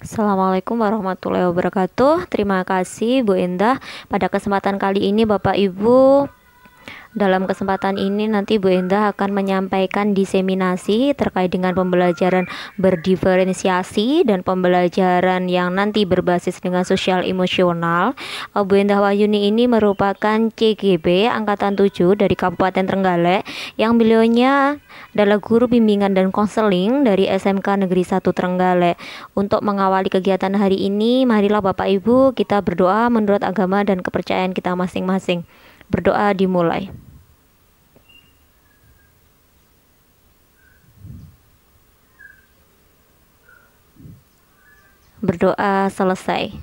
Assalamualaikum warahmatullahi wabarakatuh. Terima kasih Bu Endah. Pada kesempatan kali ini Bapak Ibu, dalam kesempatan ini nanti Bu Endah akan menyampaikan diseminasi terkait dengan pembelajaran berdiferensiasi dan pembelajaran yang nanti berbasis dengan sosial emosional. Bu Endah Wahyuni ini merupakan CGB Angkatan 7 dari Kabupaten Trenggalek, yang beliaunya adalah guru bimbingan dan konseling dari SMK Negeri 1 Trenggalek. Untuk mengawali kegiatan hari ini, marilah Bapak Ibu kita berdoa menurut agama dan kepercayaan kita masing-masing. Berdoa dimulai. Berdoa selesai.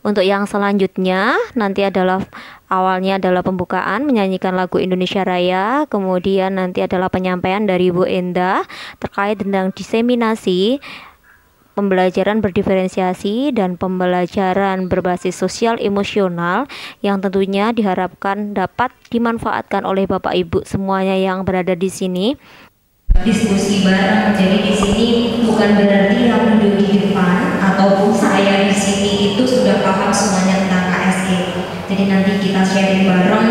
Untuk yang selanjutnya nanti adalah awalnya adalah pembukaan menyanyikan lagu Indonesia Raya, kemudian nanti adalah penyampaian dari Bu Endah terkait tentang diseminasi pembelajaran berdiferensiasi dan pembelajaran berbasis sosial emosional yang tentunya diharapkan dapat dimanfaatkan oleh Bapak Ibu semuanya yang berada di sini. Diskusi bareng, jadi di sini bukan berarti yang duduk di depan ataupun saya di sini itu sudah paham semuanya tentang KSE. Jadi nanti kita sharing bareng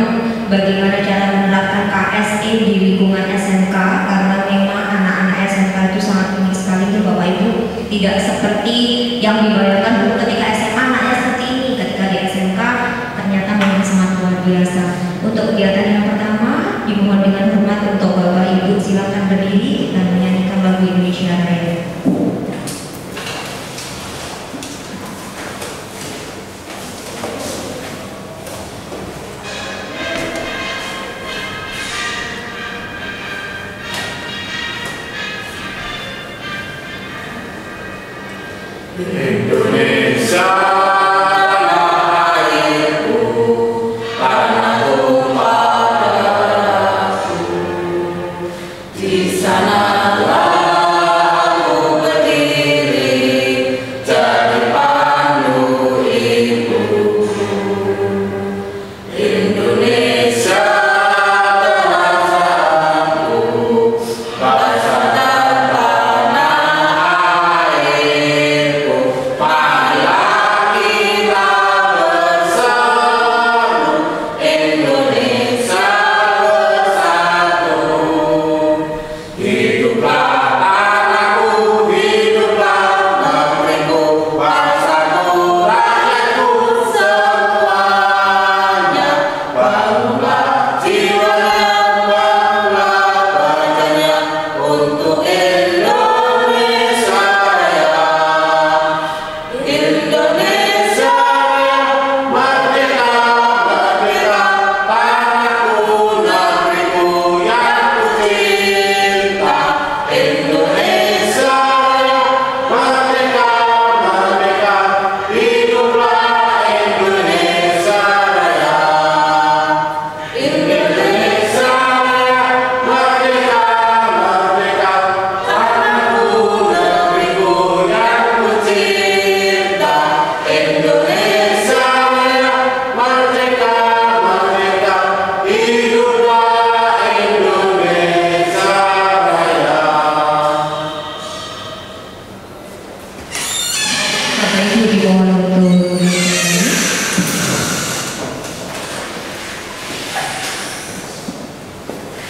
bagaimana cara menerapkan KSE di lingkungan SMK, karena memang anak-anak SMK itu sangat unik sekali tuh Bapak Ibu. Tidak seperti yang dibayangkan dulu ketika SMA anaknya seperti ini, ketika di SMK ternyata memang sangat luar biasa. Untuk kegiatan yang pertama dimohon dengan hormat untuk Bapak Ibu silakan berdiri dan menyanyikan lagu Indonesia Raya. Indonesia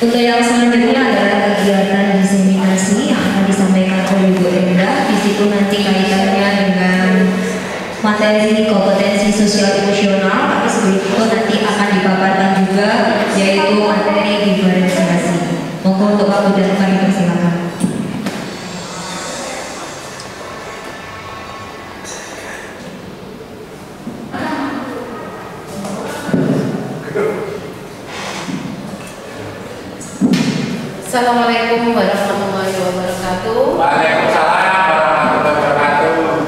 Untuk yang selanjutnya adalah kegiatan diseminasi yang akan disampaikan oleh Bu Endah. Di situ nanti kaitannya dengan materi kompetensi sosial emosional, tapi sebelum itu nanti akan dipaparkan juga yaitu materi diferensiasi. Monggo untuk Pak dan kami persilakan. Assalamualaikum warahmatullahi wabarakatuh. Waalaikumsalam warahmatullahi wabarakatuh.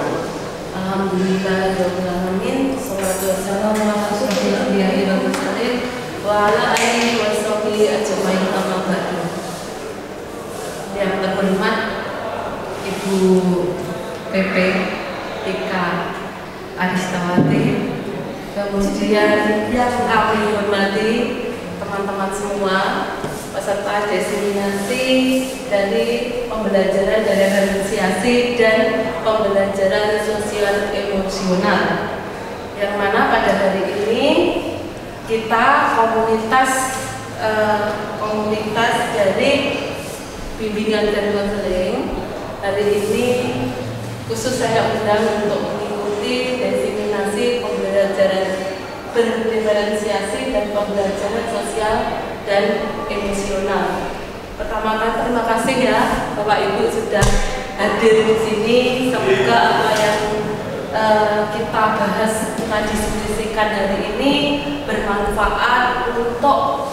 Alhamdulillahirobbilalamin. Wassalatu wassalamu ala asyrofil anbiya'i wal mursalin wa ala alihi washabihi ajmain, amma ba'du. Yang terhormat Ibu PP TK Aristawati, Kemudian yang kami hormati teman-teman semua, peserta diseminasi dari pembelajaran dari diferensiasi dan pembelajaran sosial emosional, yang mana pada hari ini kita komunitas dari bimbingan dan konseling. Hari ini khusus saya undang untuk mengikuti diseminasi pembelajaran berdiferensiasi dan pembelajaran sosial dan emosional. Pertama-tama terima kasih ya Bapak Ibu sudah hadir di sini. Semoga apa yang kita bahas, kita diskusikan hari ini bermanfaat untuk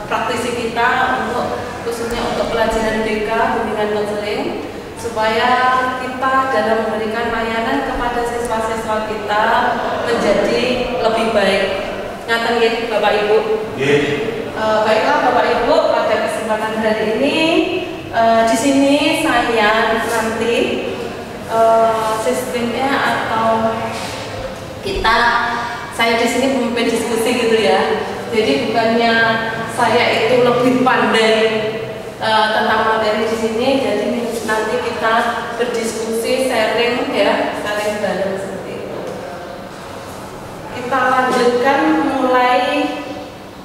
praktisi kita, khususnya untuk pelajaran BK bimbingan konseling, supaya kita dalam memberikan layanan kepada siswa-siswa kita menjadi lebih baik. Ngaten nggih Bapak Ibu. Baiklah Bapak Ibu, pada kesempatan hari ini di sini saya nanti sistemnya atau saya di sini memimpin diskusi gitu ya. Jadi bukannya saya itu lebih pandai tentang materi di sini, jadi nanti kita berdiskusi, sharing ya, sharing bareng seperti itu. Kita lanjutkan mulai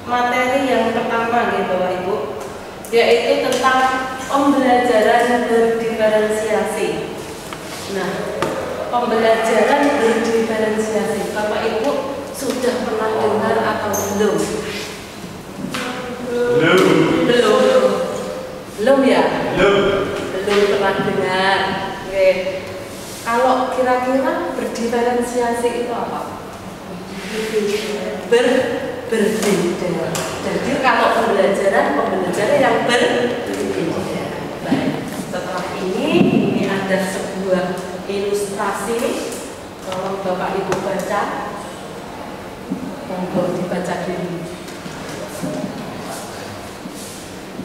materi yang pertama gitu Bapak Ibu, yaitu tentang pembelajaran berdiferensiasi. Nah, pembelajaran berdiferensiasi, Bapak Ibu sudah pernah dengar atau belum? Belum ya? Belum pernah dengar. Oke. Kalau kira-kira berdiferensiasi itu apa? Berbeda. Jadi kalau pembelajaran yang berbeda. Baik. Setelah ini ada sebuah ilustrasi. Tolong Bapak Ibu baca. Monggo dibaca dulu.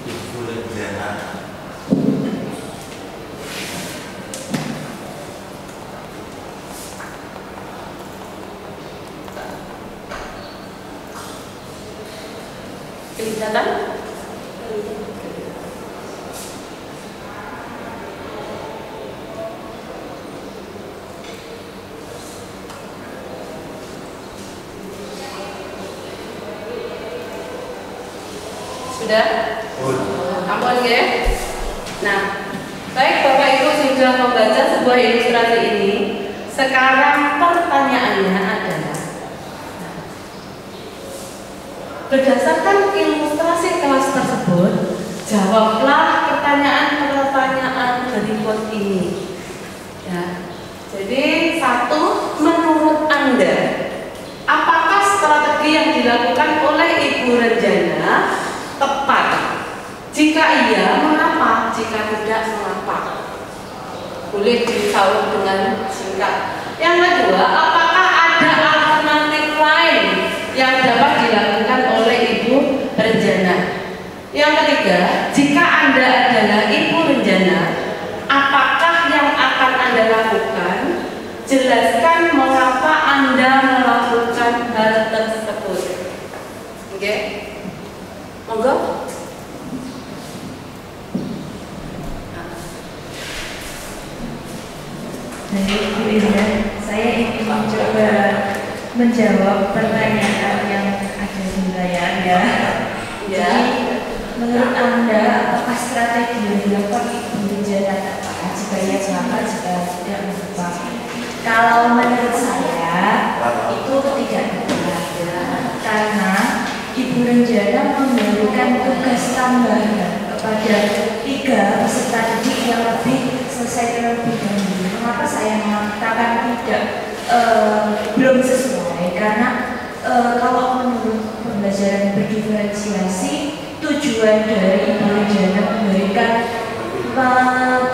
Ibu rencana. Kelihatan? Sudah? Ampun ya? Nah, baik Bapak Ibu sudah membaca sebuah ilustrasi ini. Sekarang pertanyaannya adalah, berdasarkan ilustrasi kelas tersebut, jawablah pertanyaan-pertanyaan berikut ini. Ya. Jadi satu, menurut Anda, apakah strategi yang dilakukan oleh Ibu Renjana tepat? Jika iya, mengapa? Jika tidak, mengapa? Boleh dijawab dengan singkat. Yang kedua, apakah ada alternatif lain yang dapat dilakukan oleh Ibu Renjana? Yang ketiga, jika Anda adalah Ibu Renjana, apakah yang akan Anda lakukan? Jelaskan mengapa Anda melakukan hal tersebut. Oke? Monggo. Baik, Bu Indah, saya ingin mencoba menjawab pertanyaan yang ada di layar ya. Jadi, menurut Anda, apakah strategi yang dilakukan Ibu Renjana tepat? Jika ya, mengapa? Jika tidak, mengapa? Kalau menurut saya, itu tidak tepat karena Ibu Renjana memberikan tugas tambahan kepada 3 peserta didik yang lebih selesai terlebih dahulu. Mengapa saya mengatakan tidak belum sesuai? Karena kalau menurut pembelajaran berdiferensiasi, tujuan dari Ibu Renjana memberikan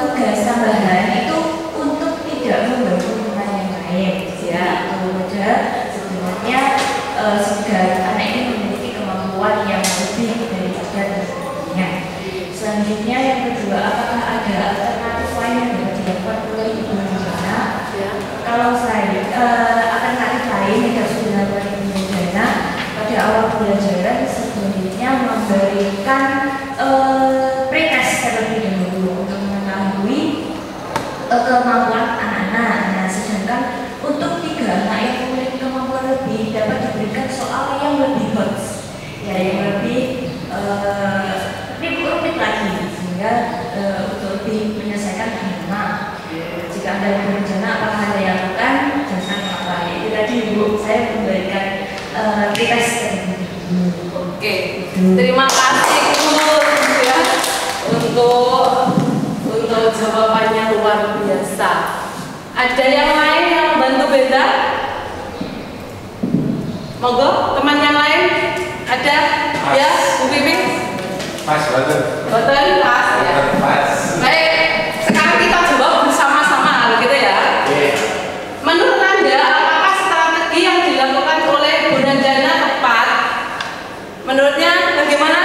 tugas tambahan itu untuk tidak mengganggu teman yang lain. Ya, ada sebenarnya segar anak ini memiliki kemampuan yang lebih daripada teman-temannya. Selanjutnya yang kedua, apakah ada alternatif lain yang dapat dilakukan oleh Ibu Renjana? Kalau saya alternatif lain yang saya memberikan tes. Oke, terima kasih Guru ya untuk jawabannya luar biasa. Ada yang lain yang bantu beda? Monggo, teman yang lain ada? Ya, Bu Pipi? Pas banget. Betul, pas ya. Pas. Baik, sekarang kita jawab bersama-sama gitu ya. Menurut Anda, apakah strategi yang dilakukan oleh Bunda Jana tepat? Menurutnya bagaimana?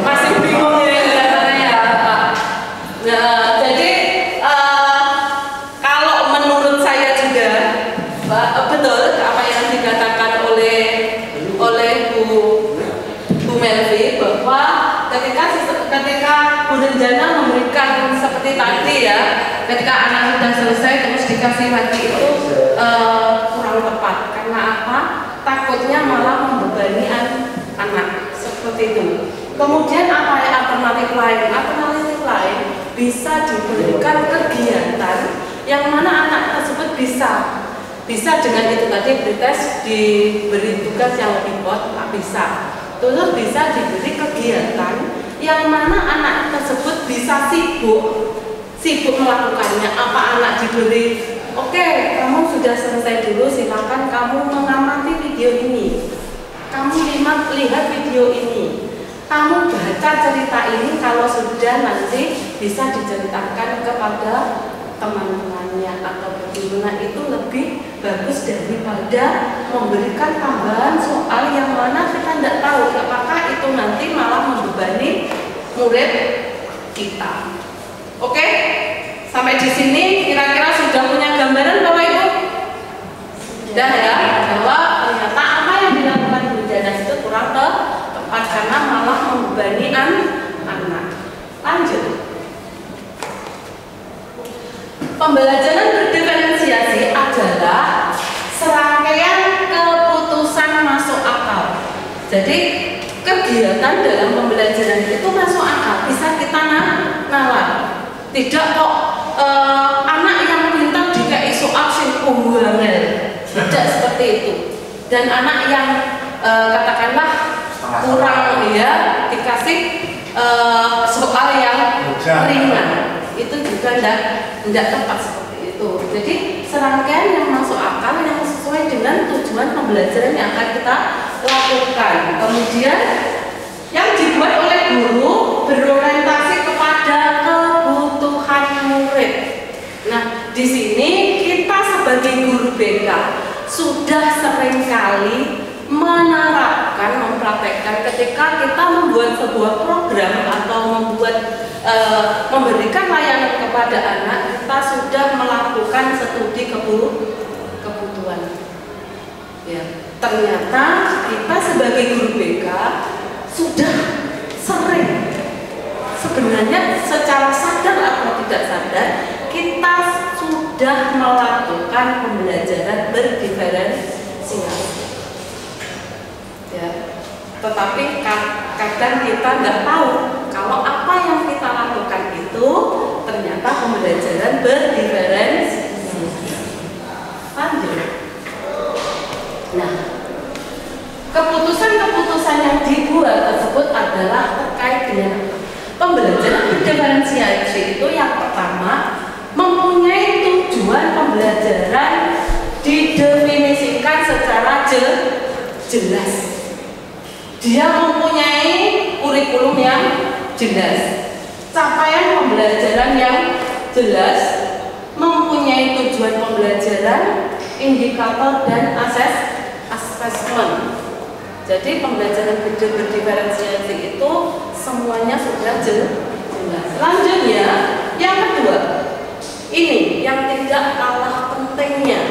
Masih bingung ya kelihatannya ya. Nah, jadi kalau menurut saya juga betul apa yang dikatakan oleh Bu Melvi, bahwa ketika Bunda Jana memberikan seperti tadi ya, ketika anak sudah selesai terus dikasih lagi itu kurang tepat. Karena apa? Takutnya malah membebani anak seperti itu. Kemudian apa alternatif lain? Alternatif lain bisa diberikan kegiatan yang mana anak tersebut bisa dengan itu tadi bertes, diberi tugas yang lebih berat, bisa. Terus bisa diberi kegiatan yang mana anak tersebut bisa sibuk melakukannya. Apa anak diberi, oke, kamu sudah selesai dulu, silakan kamu mengamati video ini, kamu lihat video ini, kamu baca cerita ini, kalau sudah nanti bisa diceritakan kepada teman-temannya atau bagaimana, itu lebih bagus daripada memberikan tambahan soal yang mana kita tidak tahu apakah itu nanti malah membebani murid kita. Oke? Sampai di sini kira-kira sudah punya gambaran Bapak Ibu? Sudah ya, bahwa ternyata apa yang dilakukan Bu Jana itu kurang tepat karena malah membebani anak. Lanjut. Pembelajaran berdiferensiasi adalah serangkaian keputusan masuk akal. Jadi kegiatan dalam pembelajaran itu masuk akal, bisa kita nalar. Tidak kok anak yang pintar dikai soal sing unggul, tidak seperti itu. Dan anak yang katakanlah kurang ya dikasih soal yang ringan, itu juga tidak tepat seperti itu. Jadi serangkaian yang masuk akal yang sesuai dengan tujuan pembelajaran yang akan kita lakukan. Kemudian yang dibuat oleh guru berorientasi kepada kebutuhan murid. Nah, di sini kita sebagai guru BK sudah seringkali mempraktekkan ketika kita membuat sebuah program atau memberikan layanan kepada anak, kita sudah melakukan studi kebutuhan. Ya, ternyata kita sebagai guru BK sudah sering, sebenarnya secara sadar atau tidak sadar, kita sudah melakukan pembelajaran berdiferensiasi. Ya, tetapi kadang kita nggak tahu kalau apa yang kita lakukan itu ternyata pembelajaran berdiferensiasi. Lanjut. Nah, keputusan-keputusan yang dibuat tersebut adalah terkait dengan pembelajaran berdiferensiasi. Itu yang pertama, mempunyai tujuan pembelajaran didefinisikan secara jelas. Dia mempunyai kurikulum yang jelas, capaian pembelajaran yang jelas, mempunyai tujuan pembelajaran, indikator dan asesmen. Jadi pembelajaran berdiferensiasi itu semuanya sudah jelas. Selanjutnya, yang kedua, ini yang tidak kalah pentingnya,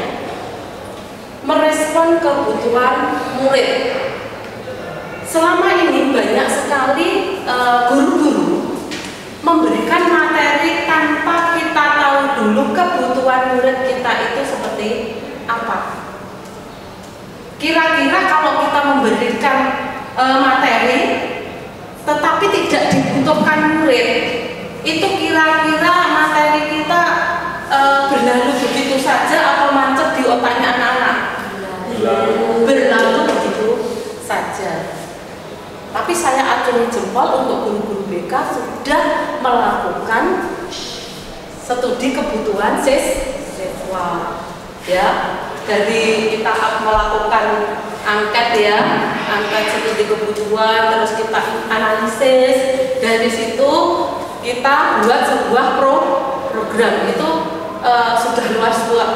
merespon kebutuhan murid. Selama ini banyak sekali guru-guru memberikan materi tanpa kita tahu dulu kebutuhan murid kita itu seperti apa. Kira-kira kalau kita memberikan materi tetapi tidak dibutuhkan murid, itu kira-kira materi kita berlalu begitu saja atau mancep di otaknya anak-anak? Berlalu begitu saja. Tapi saya acungi jempol untuk guru-guru BK sudah melakukan studi kebutuhan siswa. Ya, dari kita melakukan angket ya, angket studi kebutuhan, terus kita analisis, dari situ kita buat sebuah program itu sudah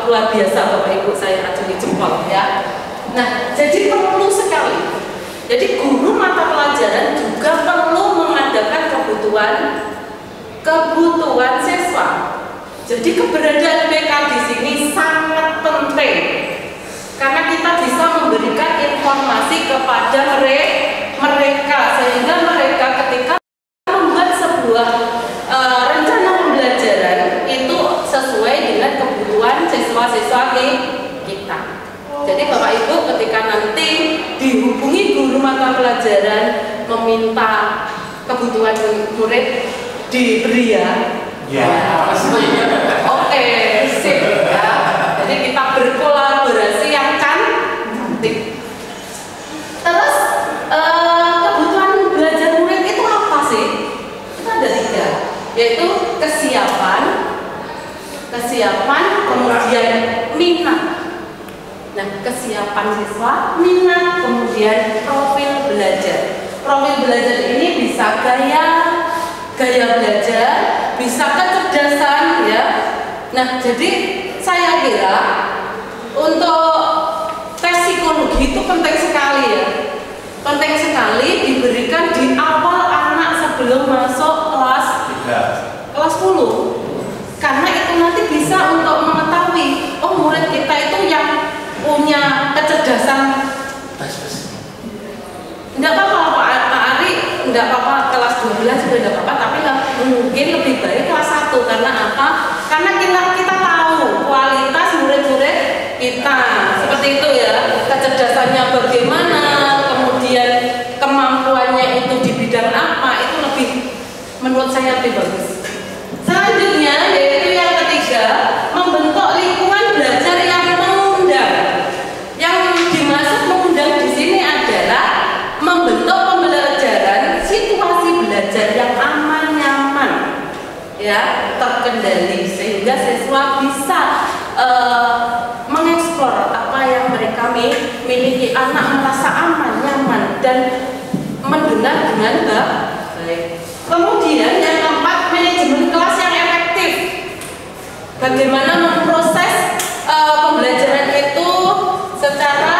luar biasa Bapak Ibu, saya acungi jempol ya. Nah, jadi perlu sekali. Jadi guru mata pelajaran juga perlu mengadakan kebutuhan siswa. Jadi keberadaan BK di sini sangat penting karena kita bisa memberikan informasi kepada mereka sehingga mereka ketika membuat sebuah rencana pembelajaran itu sesuai dengan kebutuhan siswa-siswa kita. Jadi Bapak Ibu ketika nanti dihubungi guru mata pelajaran meminta kebutuhan murid diberi ya. Oke, sip ya. Jadi kita berkolaborasi yang cantik. Terus kebutuhan belajar murid itu apa sih? Itu ada 3, yaitu kesiapan, kemudian minat. Nah, kesiapan siswa, minat, kemudian profil belajar. Profil belajar ini bisa gaya belajar, bisa kecerdasan ya. Nah, jadi saya kira untuk tes psikologi itu penting sekali ya. Penting sekali diberikan di awal anak sebelum masuk kelas 10. Karena itu nanti bisa untuk mengetahui, oh murid kita itu yang punya kecerdasan. Enggak apa-apa Pak Ari, enggak apa-apa kelas 12 juga enggak apa-apa, tapi mungkin lebih baik kelas 1 karena apa? Karena kita tahu kualitas murid-murid kita. Seperti itu ya, kecerdasannya bagaimana, kemudian kemampuannya itu di bidang apa, itu lebih menurut saya lebih bagus. Selanjutnya yaitu yang ketiga, membentuk lingkungan belajar yang mengundang. Yang dimaksud mengundang di sini adalah membentuk pembelajaran, situasi belajar yang aman, nyaman, ya, terkendali sehingga siswa bisa mengeksplor apa yang mereka miliki. Anak merasa aman, nyaman dan mendengar dengan baik. Kemudian yang keempat, manajemen kelas yang efektif. Bagaimana memproses pembelajaran itu secara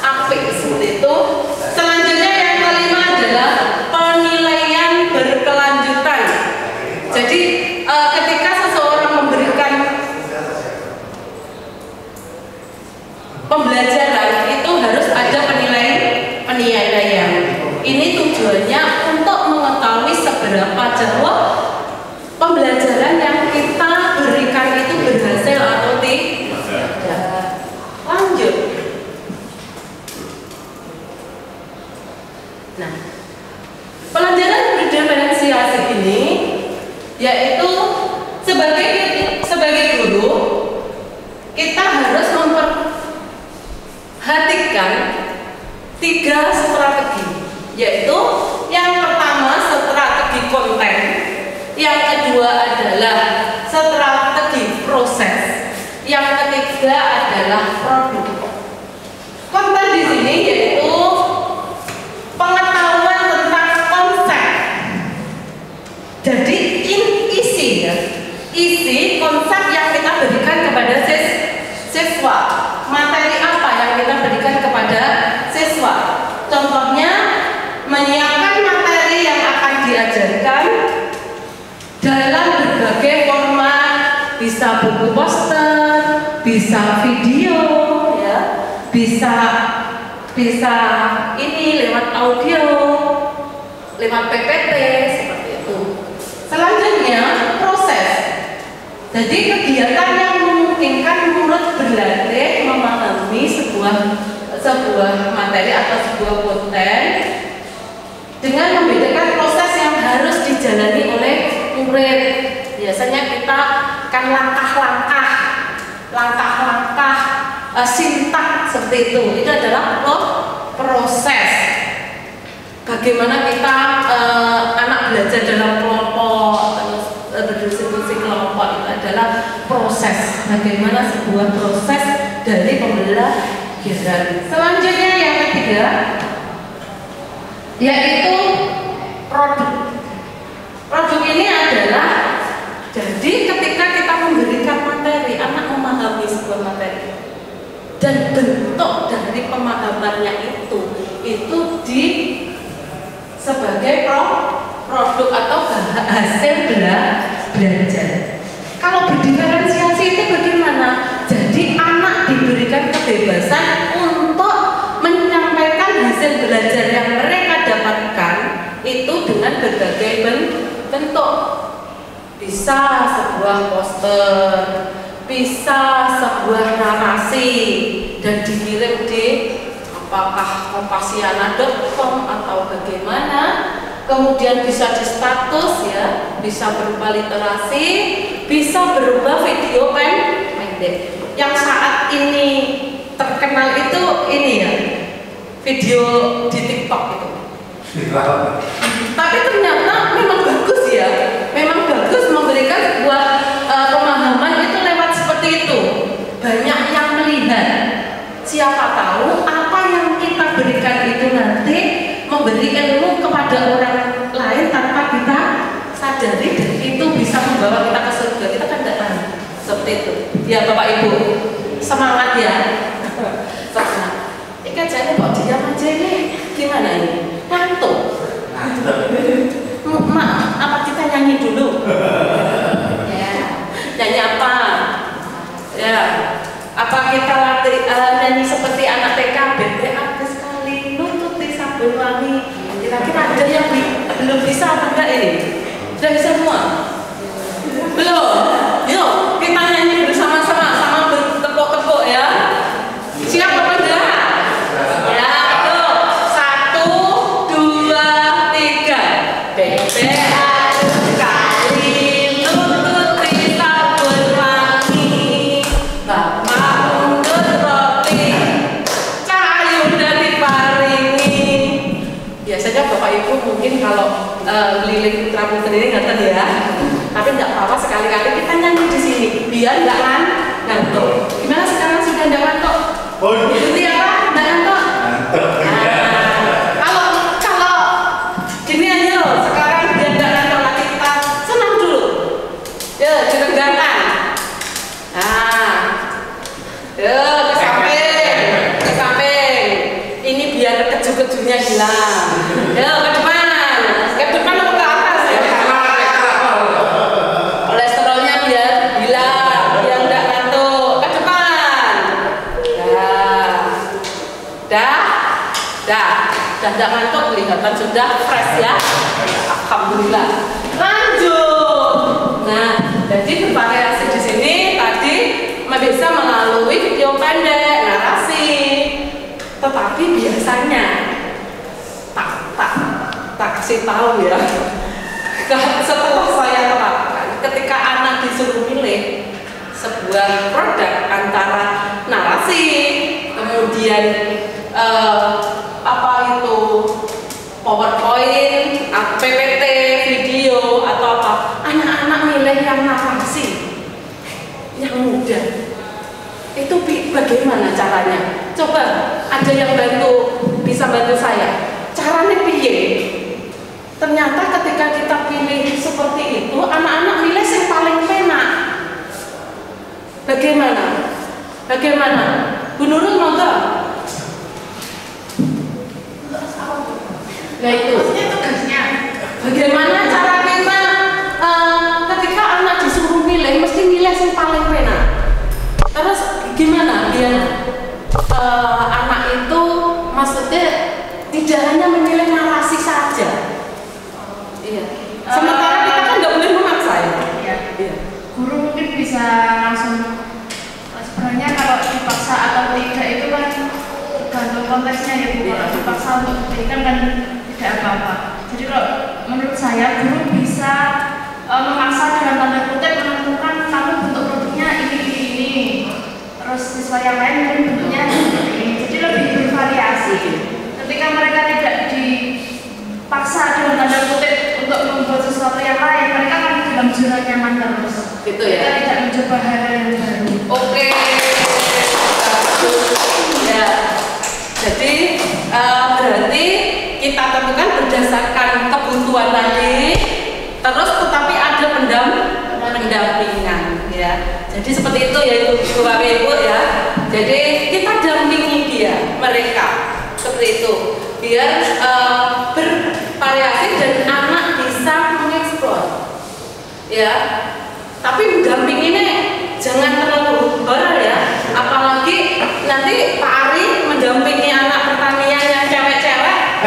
apik seperti itu. Selanjutnya yang kelima adalah penilaian berkelanjutan. Jadi ketika seseorang memberikan pembelajaran itu harus ada penilaian. Ini tujuannya untuk mengetahui seberapa jauh pembelajaran yang kita berikan itu berhasil atau tidak. Lanjut. Nah, pelajaran berdiferensiasi ini yaitu sebagai guru kita harus memperhatikan 3 strategi, yaitu yang pertama strategi konten, yang kedua adalah strategi proses, yang ketiga adalah produk. Konten di sini yaitu pengetahuan tentang konsep. Jadi isi konsep yang kita berikan kepada siswa, materi apa yang kita berikan kepada siswa. Contohnya menyiapkan materi yang akan diajarkan dalam berbagai format, bisa buku poster, bisa video, ya, bisa ini lewat audio, lewat PPT seperti itu. Selanjutnya proses. Jadi kegiatan yang memungkinkan murid berlatih memahami sebuah materi atau sebuah konten dengan membedakan proses yang harus dijalani oleh murid. biasanya kita kan langkah-langkah sintak seperti itu. Itu adalah proses. Bagaimana kita anak belajar dalam kelompok, terus berdiskusi kelompok, itu adalah proses. Bagaimana sebuah proses dari pembelajaran. Selanjutnya yang ketiga, yaitu produk. Produk ini adalah, jadi ketika kita memberikan materi, anak memahami sebuah materi dan bentuk dari pemahamannya itu di sebagai produk atau hasil belajar. Kalau berdiferensiasi itu bagaimana? Jadi anak diberikan kebebasan untuk menyampaikan hasil belajar yang mereka dapatkan itu dengan berbagai bentuk. Bisa sebuah poster, bisa sebuah narasi dan dikirim di apakah kompasiana.com atau bagaimana, kemudian bisa di status ya, bisa berupa literasi, bisa berupa video pendek. Yang saat ini terkenal itu ini ya, video di TikTok itu. Tapi ternyata memang bagus ya, memang bagus memberikan sebuah pemahaman itu lewat seperti itu. Banyak yang melihat. Siapa tahu apa yang kita berikan itu nanti memberi ilmu kepada orang lain tanpa kita sadari, dan itu bisa membawa kita ke surga. Kita kan tidak tahu seperti itu. Ya Bapak Ibu, semangat ya. Semangat. Ini kayaknya kok diam aja ini. Gimana ini? Ngantuk. Apa kita nyanyi dulu? Ya. Nyanyi apa? Ya. Apa kita nyanyi seperti anak TK? BPA sekali nututi sabun wangi. Kira-kira ada yang belum bisa apa enggak ini? Sudah bisa semua? Belum? Yuk kita nyanyi bersama-sama sama bertepuk-tepuk ya. Siap apa enggak? Ya, yuk 1, 2, 3. BPA mungkin kalau keliling putra putri ini ngerti ya, tapi tidak apa-apa, sekali-kali kita nyanyi di sini biar nggak ngantuk. Gimana sekarang sudah nggak ngantuk? Itu apa? Nggak ngantuk? Kalau gini aja sekarang biar nggak ngantuk lagi, kita senang dulu. Ya, diregangkan. Nah, ya ke samping. Ini biar keju-kejunya hilang. Ya ke depan. Atau ke atas ya. Kolesterolnya biar hilang, biar enggak ngantuk. Ke depan. Dah enggak ngantuk, kelihatan sudah fresh ya. Alhamdulillah. Lanjut. Nah, jadi bervariasi di sini tadi bisa melalui video pendek, narasi. Tetapi biasanya tak kasih tahu ya, setelah saya terapkan, ketika anak disuruh milih sebuah produk antara narasi, kemudian apa itu PowerPoint, PPT, video atau apa, anak-anak milih yang narasi, yang mudah. Itu bagaimana caranya? Coba ada yang bisa bantu saya. Caranya piye? Ternyata ketika kita pilih seperti itu, anak-anak milih yang paling enak. Bagaimana? Bu Nurul monggo. Nah itu tugasnya. Bagaimana cara kita ketika anak disuruh milih, mesti milih yang paling enak. Terus gimana biar anak itu maksudnya tidak hanya memilih narasi saja. Iya. Sementara kita kan nggak boleh memaksa ya. Iya. Guru mungkin bisa langsung, sebenarnya kalau dipaksa atau tidak itu kan tergantung konteksnya ya Bu. Kalau dipaksa untuk diberikan kan tidak apa-apa. Jadi kalau menurut saya guru bisa memaksa dalam tanda kutip menentukan kamu bentuk produknya ini. Terus siswa yang lain mungkin bentuknya seperti ini. Jadi lebih bervariasi. Ketika mereka tidak dipaksa dalam tanda kutip untuk membuat sesuatu yang lain, mereka akan di dalam zona nyaman terus. Gitu ya. Mereka tidak mencoba hal yang baru. Oke. Ya. Jadi berarti kita tentukan berdasarkan kebutuhan tadi, terus tetapi ada pendampingan ya. Jadi seperti itu ya Bapak Ibu ya. Jadi kita dampingi mereka seperti itu biar bervariasi dan anak bisa mengeksplor ya. Tapi mendampingi ini jangan terlalu berat ya. Apalagi nanti Pak Ari mendampingi anak pertanian yang cewek-cewek,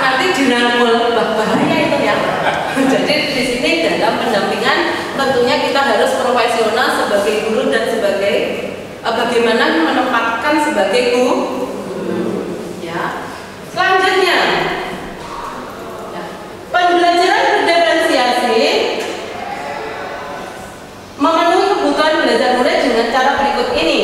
nanti dirangkul, bahaya itu ya. Jadi di sini dalam pendampingan tentunya kita harus profesional sebagai guru dan sebagai bagaimana menempatkan sebagai guru. Ya. Selanjutnya, ya, pembelajaran berdiferensiasi memenuhi kebutuhan belajar murid dengan cara berikut ini.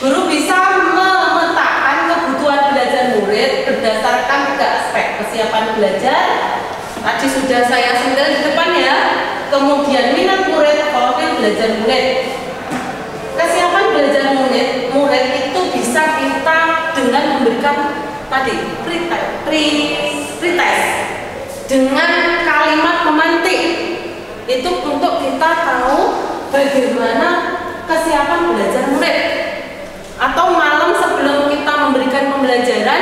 Guru bisa memetakan kebutuhan belajar murid berdasarkan 3 aspek: kesiapan belajar, tadi sudah saya sentil di depan ya, kemudian minat murid, profil belajar murid. Kesiapan belajar murid itu bisa kita dengan memberikan tadi pretest dengan kalimat pemantik. Itu untuk kita tahu bagaimana kesiapan belajar murid. Atau malam sebelum kita memberikan pembelajaran,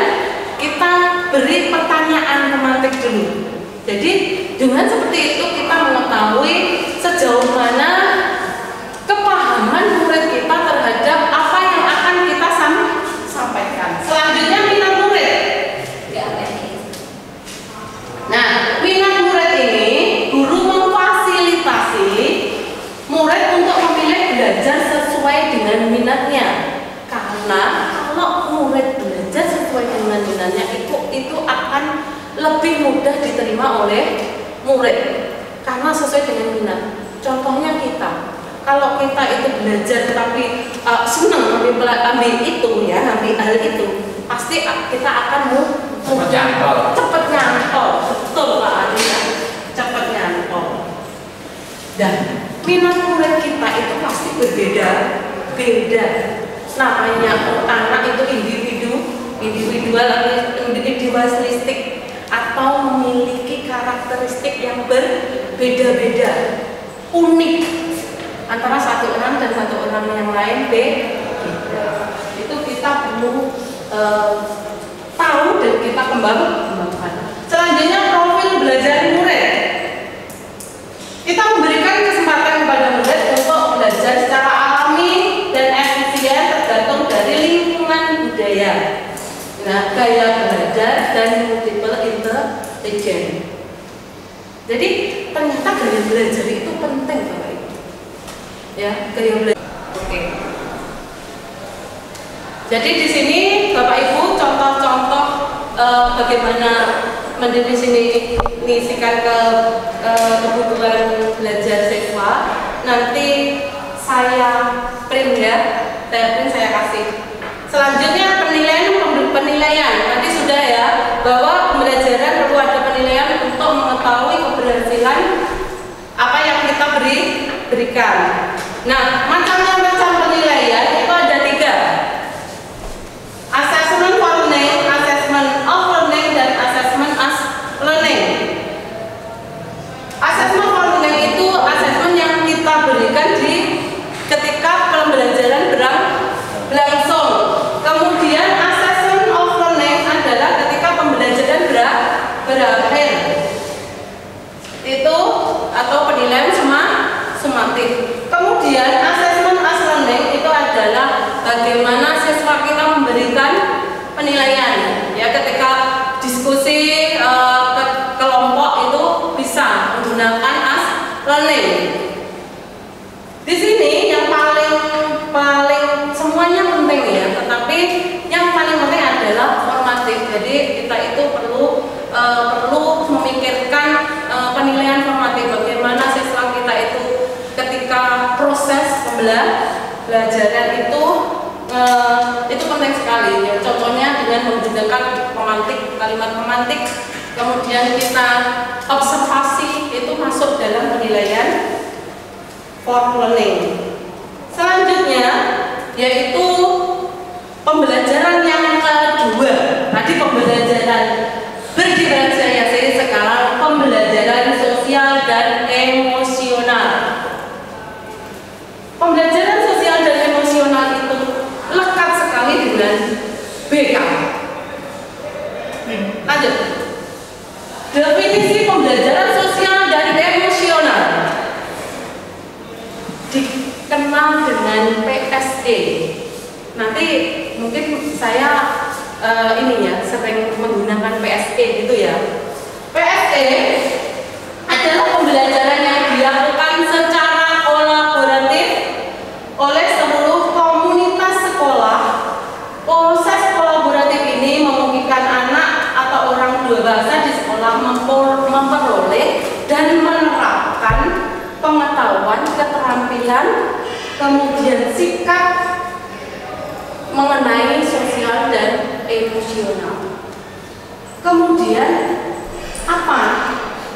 kita beri pertanyaan pemantik dulu. Jadi dengan seperti itu kita mengetahui sejauh mana kepahaman murid kita terhadap apa yang akan kita sampaikan. Selanjutnya minat murid. Nah, minat murid ini guru memfasilitasi murid untuk memilih belajar sesuai dengan minatnya. Karena kalau murid belajar sesuai dengan minatnya itu akan lebih mudah diterima oleh murid karena sesuai dengan minat. Contohnya kita, kalau kita itu belajar tapi senang ambil itu ya, ambil hal itu, pasti kita akan cepat nyantol. Betul Pak Arina, cepat nyantol. Dan minat murid kita itu pasti berbeda. Namanya anak itu individualistik atau memiliki karakteristik yang berbeda-beda, unik antara satu orang dan satu orang yang lain beda. Itu kita perlu tahu dan kita kembangkan. Selanjutnya profil belajar murid. Kita memberikan kesempatan kepada murid untuk belajar secara alami dan efisien tergantung dari lingkungan budaya. Nah, gaya belajar dan multiple intelligence. Jadi ternyata gaya belajar itu penting Bapak Ibu. Ya, gaya belajar. Oke. Jadi di sini Bapak Ibu contoh-contoh bagaimana mendefinisikan kebutuhan belajar siswa. Nanti saya print ya, saya kasih. Selanjutnya penilaian. Nanti sudah ya bahwa pembelajaran perlu ada penilaian untuk mengetahui keberhasilan apa yang kita berikan. Nah, macam penilaian itu ada 3. Assessment for learning, assessment of learning, dan assessment as learning. Assessment for learning itu assessment yang kita berikan ketika pembelajaran berlangsung. Kemudian assessment of learning adalah ketika pembelajaran berakhir. Itu atau penilaian sumatif. Kemudian assessment as learning itu adalah bagaimana siswa kita memberikan penilaian. Ya, ketika diskusi kelompok itu bisa menggunakan as learning. Di sini yang paling semuanya penting ya, tetapi yang paling penting adalah formatif. Jadi kita itu perlu memikirkan penilaian formatif, bagaimana itu penting sekali ya. Contohnya dengan menggunakan pemantik, kalimat pemantik, kemudian kita observasi, itu masuk dalam penilaian for learning. Selanjutnya yaitu pembelajaran yang kedua. Tadi pembelajaran berdiferensiasi, sekarang pembelajaran sosial dan emosional. Pembelajaran sosial dan emosional itu lekat sekali dengan BK. Lanjut. Definisi pembelajaran sosial dan emosional dikenal dengan PSE. Nanti mungkin saya sering menggunakan PSE gitu ya. PSE adalah pembelajaran yang dilakukan secara kolaboratif oleh seluruh komunitas sekolah. Proses kolaboratif ini memungkinkan anak atau orang dua bahasa di sekolah memperoleh dan menerapkan pengetahuan, keterampilan, kemudian sikap mengenai sosial dan emosional. Kemudian apa?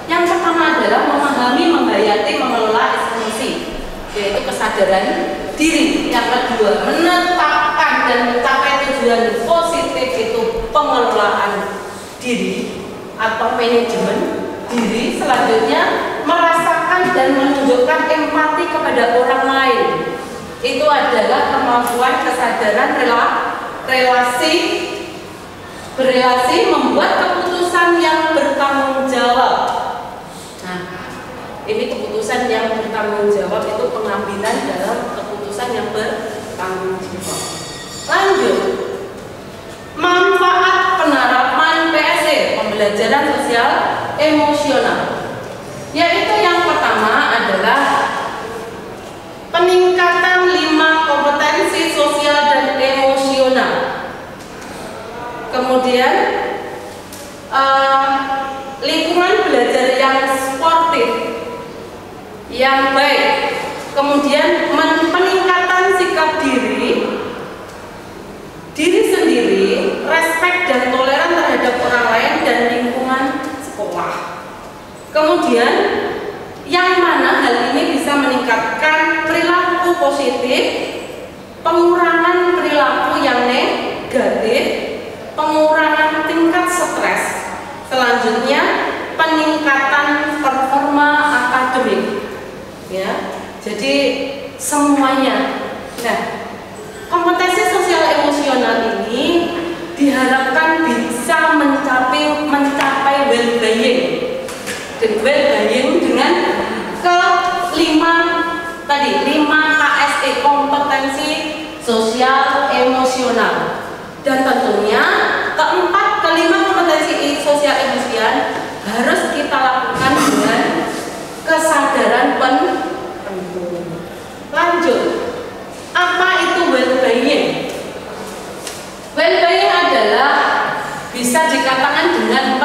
Yang pertama adalah memahami, menghayati, mengelola emosi, yaitu kesadaran diri. Yang kedua, menetapkan dan mencapai tujuan positif, itu pengelolaan diri atau manajemen diri. Selanjutnya, merasakan dan menunjukkan empati kepada orang lain. Itu adalah kemampuan kesadaran berelasi, membuat keputusan yang bertanggung jawab. Nah, ini keputusan yang bertanggung jawab itu pengambilan dalam keputusan yang bertanggung jawab. Lanjut, manfaat penerapan PSE, pembelajaran sosial emosional, yaitu yang pertama adalah peningkatan 5 kompetensi sosial dan emosional. Kemudian lingkungan belajar yang sportif, yang baik. Kemudian peningkatan sikap diri sendiri, respek dan toleran terhadap orang lain dan lingkungan sekolah. Kemudian yang mana hal ini bisa meningkatkan perilaku positif, pengurangan perilaku yang negatif, pengurangan tingkat stres. Selanjutnya, peningkatan performa akademik. Ya, jadi semuanya. Nah, kompetensi sosial emosional ini diharapkan bisa mencapai well-being. Dan well-being dengan tadi 5 KSE, kompetensi sosial emosional. Dan tentunya kelima kompetensi sosial emosional harus kita lakukan dengan kesadaran penuh. Lanjut, apa itu well-being? Well-being adalah bisa dikatakan dengan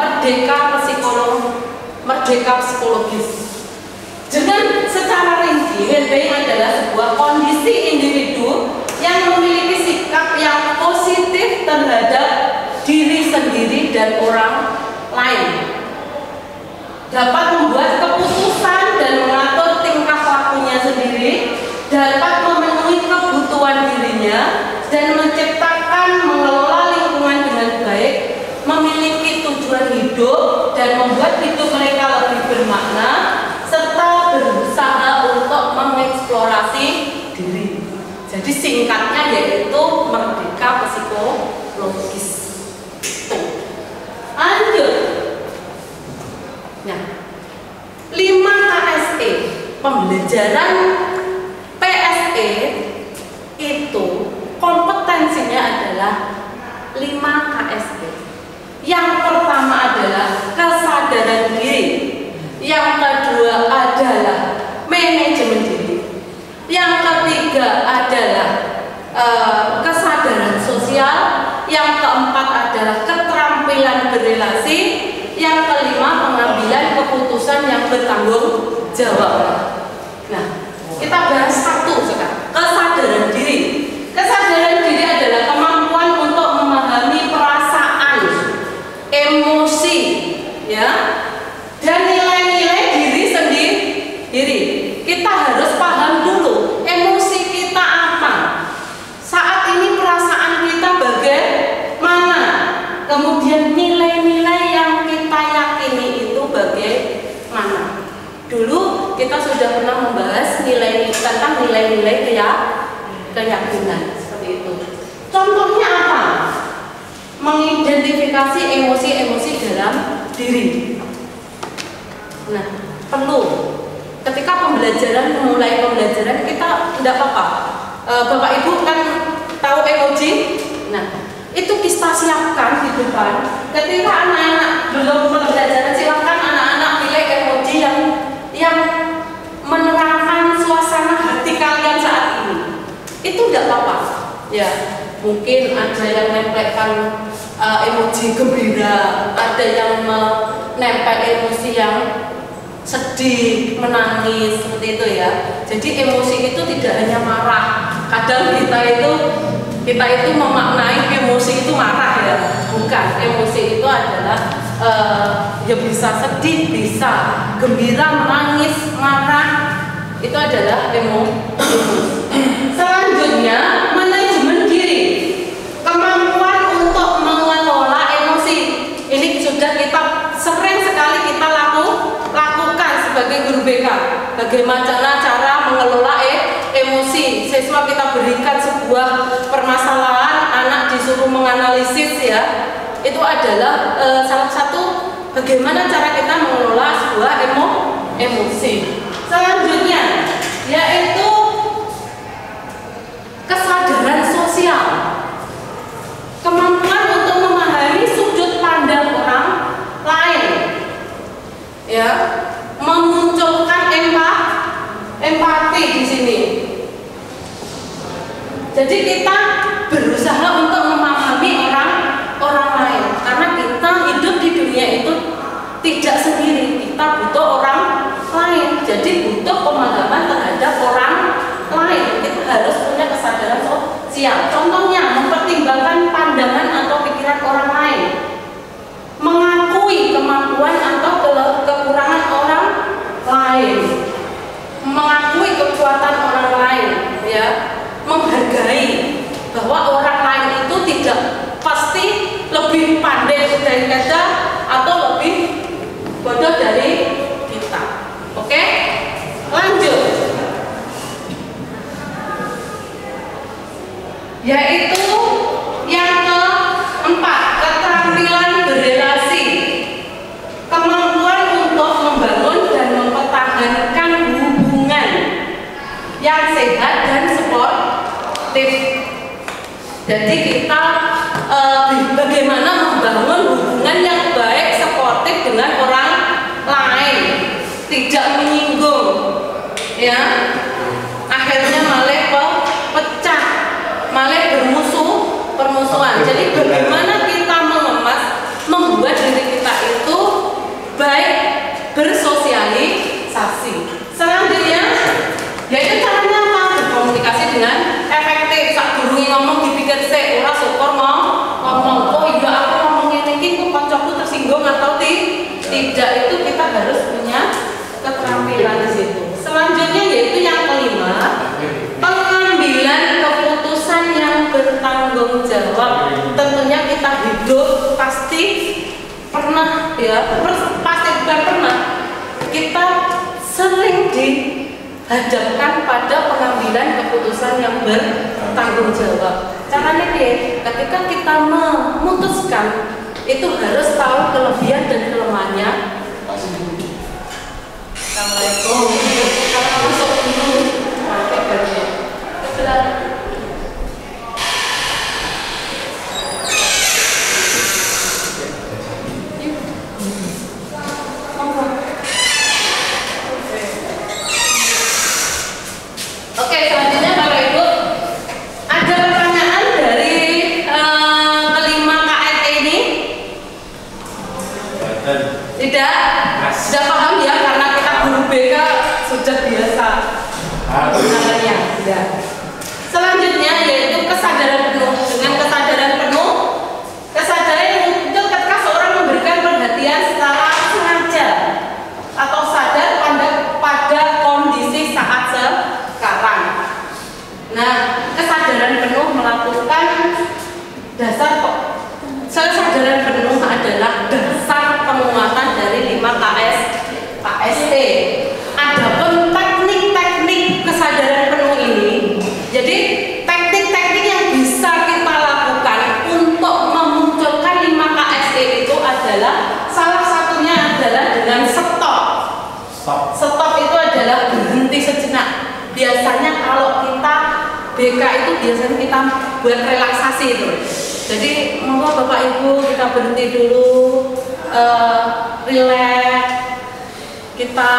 merdeka psikologis. Dengan secara rinci, well-being adalah sebuah kondisi individu yang memiliki sikap yang positif terhadap diri sendiri dan orang lain, dapat membuat keputusan dan mengatur tingkah lakunya sendiri, dapat memenuhi kebutuhan dirinya, dan menciptakan mengelola lingkungan dengan baik, memiliki tujuan hidup, dan membuat hidup mereka lebih bermakna, serta berusaha untuk mengeksplorasi diri. Jadi singkatnya yaitu merdeka psikologis. Lanjut. Nah, 5 KSE, pembelajaran PSE itu kompetensinya adalah 5 KSE. Yang pertama adalah kesadaran diri. Yang kedua adalah manajemen diri. Yang ketiga adalah kesadaran sosial. Yang keempat adalah keterampilan berelasi. Yang kelima, pengambilan keputusan yang bertanggung jawab. Nah, kita bahas satu sekarang, kesadaran diri. Kesadaran diri adalah kemampuan Kemudian nilai-nilai yang kita yakini itu bagaimana? Dulu kita sudah pernah membahas tentang nilai-nilai keyakinan seperti itu. Contohnya apa? Mengidentifikasi emosi-emosi dalam diri. Nah, perlu ketika mulai pembelajaran kita tidak apa-apa. Bapak Ibu kan tahu emoji. Nah, itu kita siapkan di depan. Ketika anak-anak belum pembelajaran, silakan anak-anak pilih emoji yang menerangkan suasana hati kalian saat ini. Itu tidak apa-apa. Ya, mungkin ada yang menempelkan emoji gembira, ada yang menempel emosi yang sedih, menangis, seperti itu ya. Jadi emosi itu tidak hanya marah. Kadang kita itu memaknai emosi itu marah ya. Bukan, emosi itu adalah ya bisa sedih, bisa gembira, menangis, marah. Itu adalah emosi. Selanjutnya, manajemen diri. Kemampuan untuk mengelola emosi. Ini sudah kita sering sekali kita lakukan sebagai guru BK. Bagaimana cara mengelola emosi. Siswa kita berikan sebuah permasalahan, anak disuruh menganalisis ya. Itu adalah salah satu bagaimana cara kita mengelola sebuah emosi. Selanjutnya yaitu kesadaran sosial. Kemampuan untuk memahami sudut pandang orang lain. Ya, memunculkan empati di sini. Jadi kita berusaha untuk memahami orang lain, karena kita hidup di dunia itu tidak sendiri, kita butuh orang lain. Jadi butuh pemahaman terhadap orang lain. Kita harus punya kesadaran sosial. Contohnya mempertimbangkan pandangan atau pikiran orang lain, mengakui kemampuan atau kekurangan orang lain, mengakui kekuatan orang lain, ya, menghargai bahwa orang lain itu tidak pasti lebih pandai dari kita atau lebih bodoh dari kita. Oke, lanjut. Yaitu yang keempat, keterampilan berrelasi. Kemampuan untuk membangun dan mempertahankan hubungan yang sehat dan sportif. Jadi kita bagaimana membangun hubungan yang baik, sportif dengan orang lain, tidak menyinggung, ya. Akhirnya malah pecah, malah permusuhan. Jadi bagaimana kita membuat diri kita itu baik, bersosialisasi. Selanjutnya yaitu caranya apa? Berkomunikasi dengan efektif. Sak durunge ngomong dipikir sik, ora syukur ngomong. Oh iya, aku ngomong ngene iki kok kancaku tersinggung atau tidak. Itu kita harus punya keterampilan di situ. Selanjutnya yaitu yang kelima, pengambilan keputusan yang bertanggung jawab. Tentunya kita hidup pasti pernah ya, pasti bukan pernah, kita sering dihadapkan pada pengambilan keputusan yang bertanggung jawab. Caranya ketika kita memutuskan itu harus tahu kelebihan dan kelemahannya. Assalamualaikum. Kalau masuk dulu, pakai baju. Oke, selanjutnya Bapak Ibu, ada pertanyaan dari kelima KRT ini. BK itu biasanya kita buat relaksasi itu. Jadi monggo Bapak Ibu kita berhenti dulu, relax, kita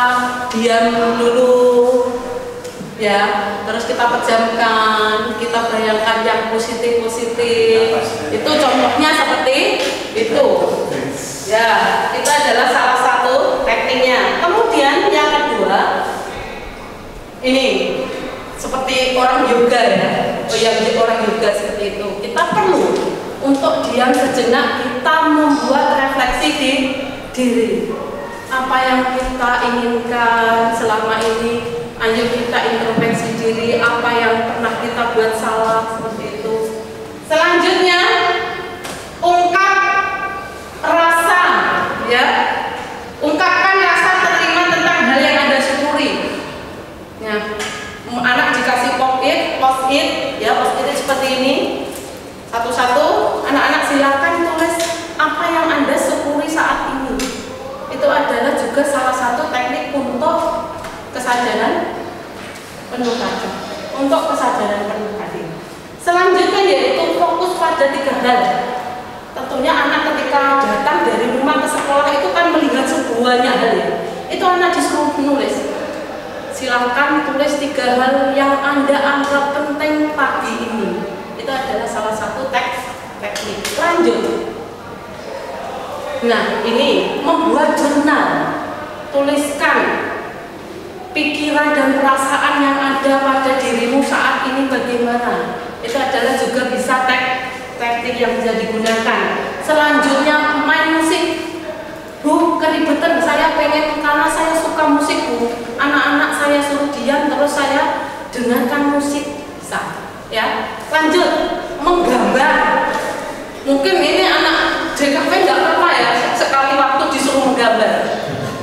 diam dulu, ya. Terus kita pejamkan, kita bayangkan yang positif-positif. Itu contohnya seperti itu. Ya, itu adalah salah satu tekniknya. Kemudian yang kedua, ini seperti orang yoga ya. Oh ya, orang yoga seperti itu. Kita perlu untuk diam sejenak, kita membuat refleksi di diri. Apa yang kita inginkan selama ini, ayo kita introspeksi diri, apa yang pernah kita buat salah, seperti itu. Selanjutnya, ungkap rasa, ya. Ungkapkan rasa terima tentang hal yang Anda syukuri. Ya. Anak dikasih post-it, ya, post-it seperti ini. Satu-satu, anak-anak silakan tulis apa yang Anda syukuri saat ini. Itu adalah juga salah satu teknik untuk kesadaran penuh hati. Untuk kesadaran penuh hati. Selanjutnya yaitu fokus pada 3 hal. Tentunya anak ketika datang dari rumah ke sekolah itu kan melihat sebuahnya hal ya. Itu anak disuruh menulis. Silakan tulis 3 hal yang Anda anggap penting pagi ini. Itu adalah salah satu teknik. Lanjut. Nah, ini membuat jurnal. Tuliskan pikiran dan perasaan yang ada pada dirimu saat ini bagaimana. Itu adalah juga bisa teknik yang bisa digunakan. Selanjutnya main musik. Bu, keributan saya pengen karena saya suka musik Bu. Anak-anak saya suruh diam terus saya dengarkan musik. Bisa, ya. Lanjut, menggambar. Mungkin ini anak JKP nggak apa-apa ya, sekali waktu disuruh menggambar.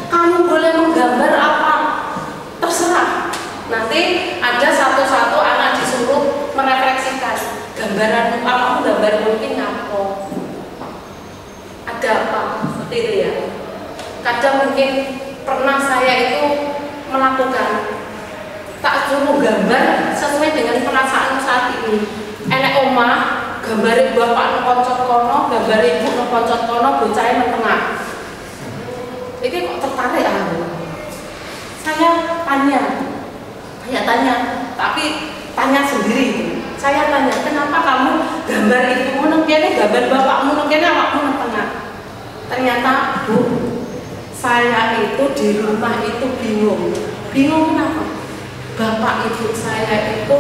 Kamu boleh menggambar apa? Terserah. Nanti ada satu-satu anak disuruh merefleksikan. Gambaran kamu gambar mungkin apa? Ada apa? Seperti itu ya. Kadang mungkin pernah saya itu melakukan tak suruh gambar sesuai dengan perasaan saat ini. Enek omah gambari bapak nongkocot kono, gambari ibu nongkocot kono, bocahnya nang tengah. Ini kok tertarik aku. Saya tanya, tapi tanya sendiri. Saya tanya, kenapa kamu gambar ibumu nang kene, gambar bapakmu nang kene, awakmu nang tengah? Ternyata, Bu, saya itu di rumah itu bingung. Bingung kenapa? Bapak ibu saya itu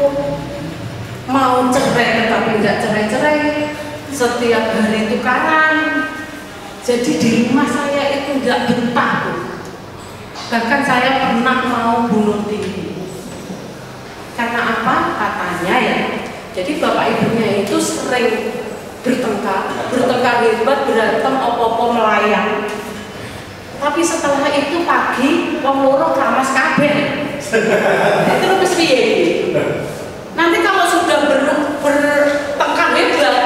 mau cerai tetapi nggak cerai-cerai, setiap hari tukaran. Jadi di rumah saya itu nggak betah, Bu. Bahkan saya pernah mau bunuh diri. Karena apa? Katanya ya. Jadi bapak ibunya itu sering bertengkar hebat, berantem, opo-opo melayang. Tapi setelah itu pagi, wong loro kramas kabeh. Itu wis piye? Nanti kalau sudah bertengkar hebat,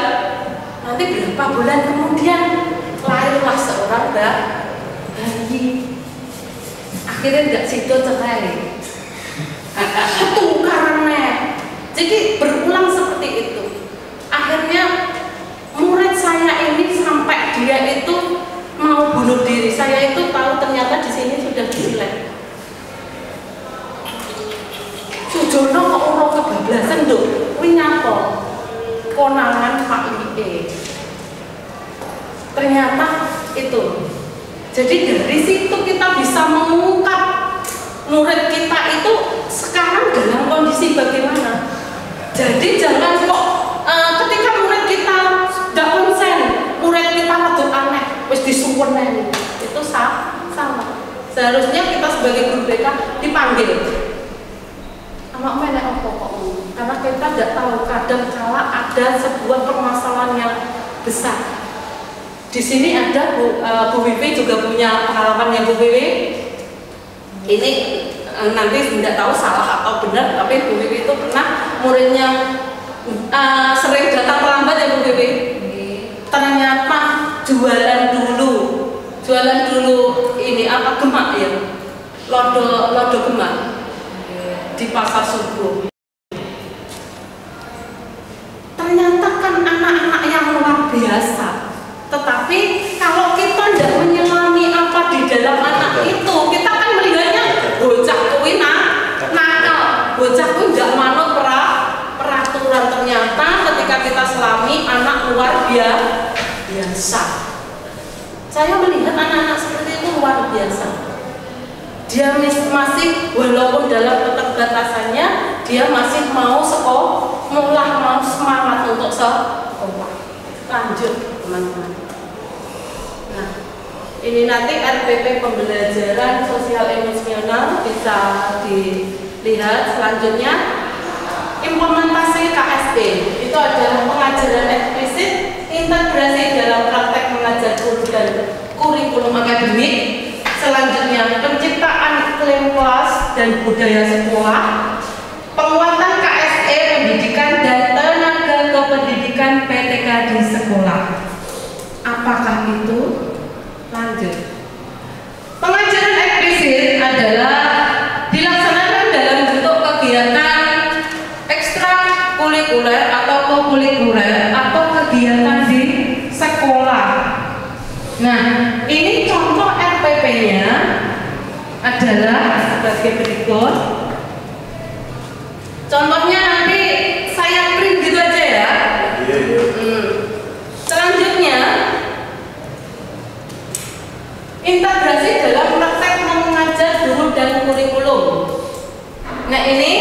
nanti berapa bulan kemudian lahirlah seorang bayi. Akhirnya nggak sido cerai. Tukarannya. Jadi berulang seperti itu. Akhirnya murid saya ini sampai dia itu mau bunuh diri. Saya itu tahu ternyata di sini sudah disilet. Sujono kok ora kebablasan lho. Kuwi nyapa? Konangan Pak Ike. Ternyata itu. Jadi dari situ kita bisa mengungkap murid kita itu sekarang dalam kondisi bagaimana. Jadi jangan kok ketika murid kita tidak konsen, murid kita rada aneh, wis disuwun itu sama. Seharusnya kita sebagai guru BK dipanggil. Amak menek opo kok? Karena kita tidak tahu kadang kala ada sebuah permasalahan yang besar. Di sini ada Bu Wiwi juga punya pengalaman yang Bu Wiwi. Ini nanti tidak tahu salah atau benar, tapi Bu Wiwi itu pernah muridnya sering datang terlambat ya Bu Wiwi. Ternyata jualan dulu ini apa gemak ya, lodo gemak di pasar subuh. biasa. Saya melihat anak-anak seperti itu luar biasa. Dia masih walaupun dalam keterbatasannya, dia masih mau sekolah, mau semangat untuk sekolah. Lanjut teman-teman. Nah, ini nanti RPP pembelajaran sosial emosional bisa dilihat. Selanjutnya implementasi KSE itu adalah pengajaran eksplisit, integrasi dalam praktek mengajar guru dan kurikulum akademik. Selanjutnya penciptaan iklim kelas dan budaya sekolah, penguatan KSE pendidikan dan tenaga kependidikan PTK di sekolah. Apakah itu? Lanjut. Pengajaran eksplisit adalah dilaksanakan dalam bentuk kegiatan ekstrakurikuler atau kokurikuler atau kegiatan di sekolah. Nah, ini contoh RPP-nya adalah sebagai berikut. Contohnya nanti saya print gitu aja ya. Selanjutnya integrasi dalam praktek mengajar guru dan kurikulum. Nah, ini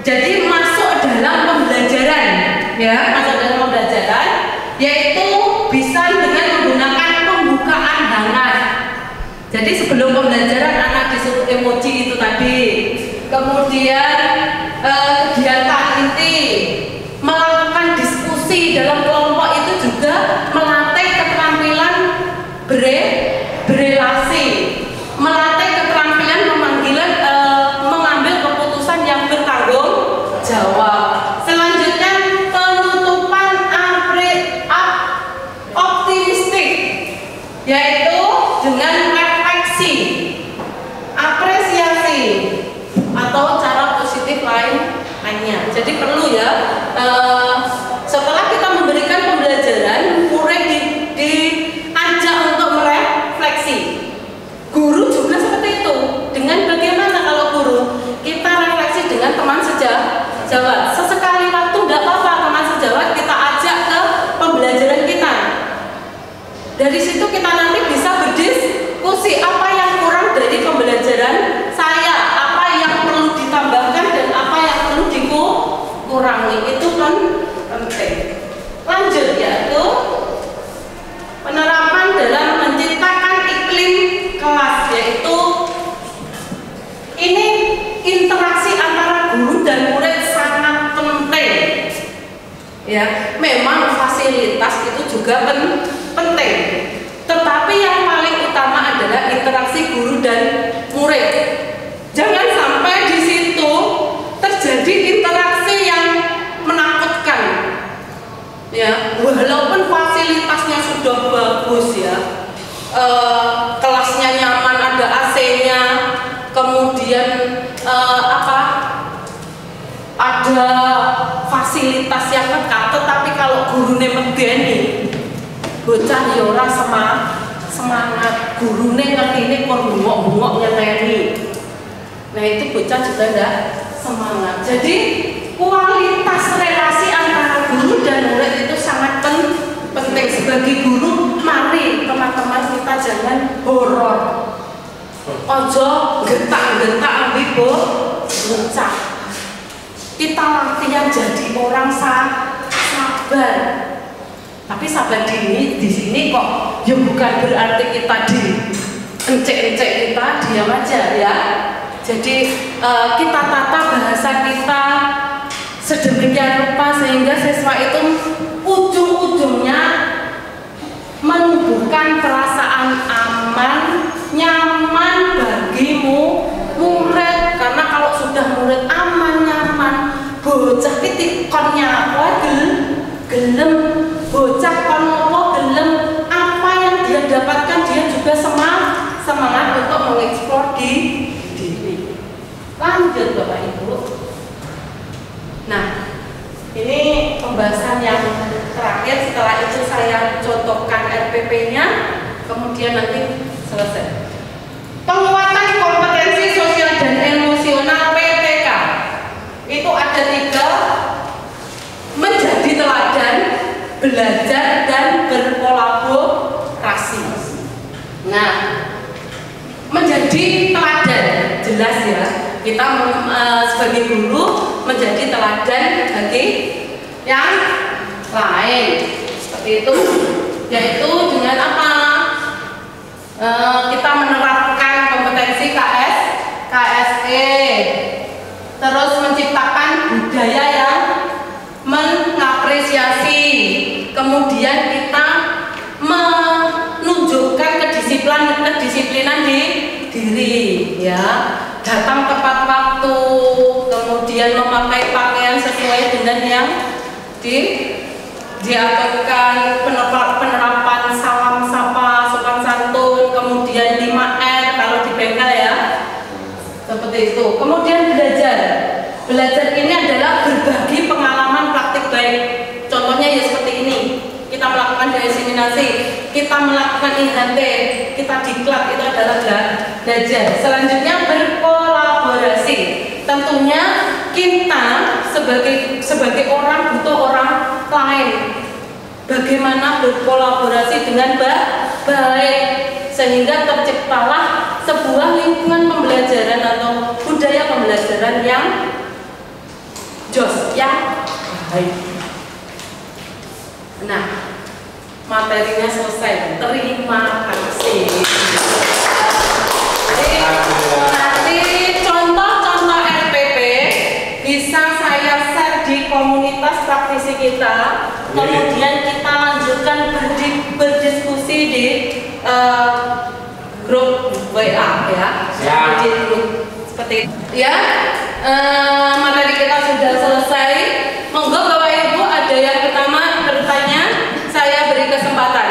jadi masuk dalam pembelajaran, ya, masuk dalam pembelajaran, yaitu bisa dengan menggunakan pembukaan hangat. Jadi sebelum pembelajaran anak disuruh emoji itu tadi, kemudian kegiatan inti, melakukan diskusi dalam kelompok itu juga melatih keterampilan berelasi, melatih keterampilan mengambil keputusan yang bertanggung jawab. Selanjutnya penutupan optimistik, yaitu dengan refleksi, apresiasi atau cara positif lainnya. Jadi perlu ya, setelah kita memberikan pembelajaran, murid diajak untuk merefleksi. Guru juga seperti itu. Dengan bagaimana kalau guru kita refleksi dengan teman sejawat. Sesekali waktu tidak apa-apa, teman sejawat kita ajak ke pembelajaran kita. Dari situ kita nanti bisa berdiskusi apa yang kurang dari pembelajaran saya, apa yang perlu ditambahkan dan apa yang perlu dikurangi. Itu kan penting. Lanjut, yaitu penerapan dalam menciptakan iklim kelas, yaitu ini interaksi antara guru dan murid sangat penting. Ya, memang fasilitas itu juga penting, tetapi yang paling utama adalah interaksi guru dan murid. Jangan sampai di situ terjadi interaksi yang menakutkan. Ya, walaupun fasilitasnya sudah bagus ya, kelasnya nyaman, ada AC-nya, kemudian ada fasilitas yang lengkap, tetapi kalau gurune medeni, bocah ya ora semangat, gurune ngertine kok bungok-bungok nyeneni. Nah, itu bocah juga enggak semangat. Jadi kualitas relasi antara guru dan murid itu sangat penting. Sebagai guru, mari teman-teman kita jangan horor. Ojo gentak-gentak ambil bocah. Kita latihan jadi orang sabar. Tapi sabar di sini kok ya bukan berarti kita encek-encek, kita diam aja ya. Jadi kita tata bahasa kita sedemikian rupa sehingga siswa itu ujung-ujungnya menumbuhkan perasaan aman, nyaman bagimu murid. Karena kalau sudah murid aman, nyaman, bocah tikonnya apa gelem, bocah konopo gelem, apa yang dia dapatkan dia juga semangat untuk mengeksplor diri. Lanjut Bapak Ibu. Nah, ini pembahasan yang terakhir. Setelah itu saya contohkan RPP-nya, kemudian nanti selesai. Penguatan kompetensi sosial dan emosional PTK itu ada 3: menjadi teladan, belajar belajar dan berkolaborasi. Nah, menjadi teladan, jelas ya, kita sebagai guru menjadi teladan bagi yang lain, seperti itu. Yaitu dengan apa? Kita menerapkan kompetensi KSE, terus menciptakan budaya yang mengapresiasi, kemudian kita menunjukkan kedisiplinan di diri, ya, datang tepat waktu, kemudian memakai pakaian sesuai dengan yang diaturkan, penerapan salam sapa, sopan santun, kemudian 5R kalau di bengkel ya, seperti itu. Kemudian belajar ini adalah berbagi pengalaman praktik baik. Contohnya ya seperti ini, kita melakukan diseminasi, kita melakukan IHT, kita diklat, itu adalah belajar. Selanjutnya berkolaborasi. Tentunya kita sebagai orang butuh orang lain. Bagaimana berkolaborasi dengan baik sehingga terciptalah sebuah lingkungan pembelajaran atau budaya pembelajaran yang yang baik. Nah, materinya selesai. Terima kasih. Jadi, nanti contoh-contoh RPP bisa saya share di komunitas praktisi kita. Kemudian kita lanjutkan berdiskusi di grup WA ya. Di grup seperti itu. Ya, materi kita sudah selesai. Monggo Bapak Ibu, ada yang pertama bertanya, saya beri kesempatan.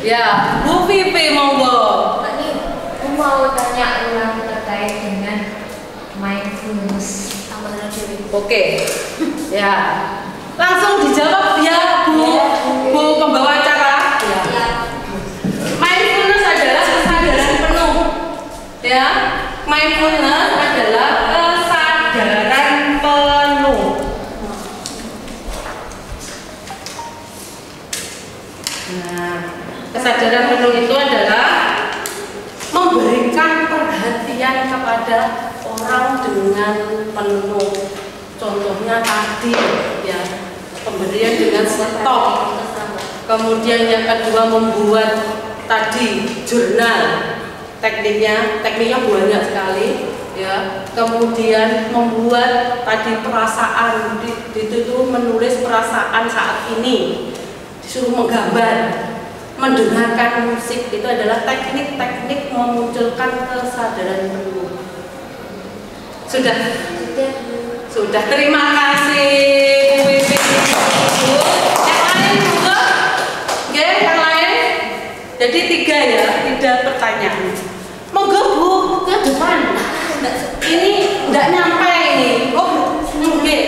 Ya, Bu Vivi monggo. Aku mau tanya ulang terkait dengan mindfulness. Oke. Ya. Langsung dijawab ya, Bu pembawa acara. Ya. Mindfulness adalah kesadaran penuh. Ya. Mindfulness adalah kesadaran penuh. Nah, kesadaran penuh itu adalah memberikan perhatian kepada orang dengan penuh. Contohnya tadi ya, pemberian dengan stok. Kemudian yang kedua membuat tadi jurnal. Tekniknya banyak sekali ya. Kemudian membuat tadi perasaan, itu menulis perasaan saat ini, disuruh menggambar, mendengarkan musik, itu adalah teknik-teknik memunculkan kesadaran penuh. Sudah, terima kasih Bu Wiwi. Yang lain juga? Oke, yang lain? Jadi 3 pertanyaan. Monggo Bu, ke depan. Ini enggak nyampe ini. Oh, oke.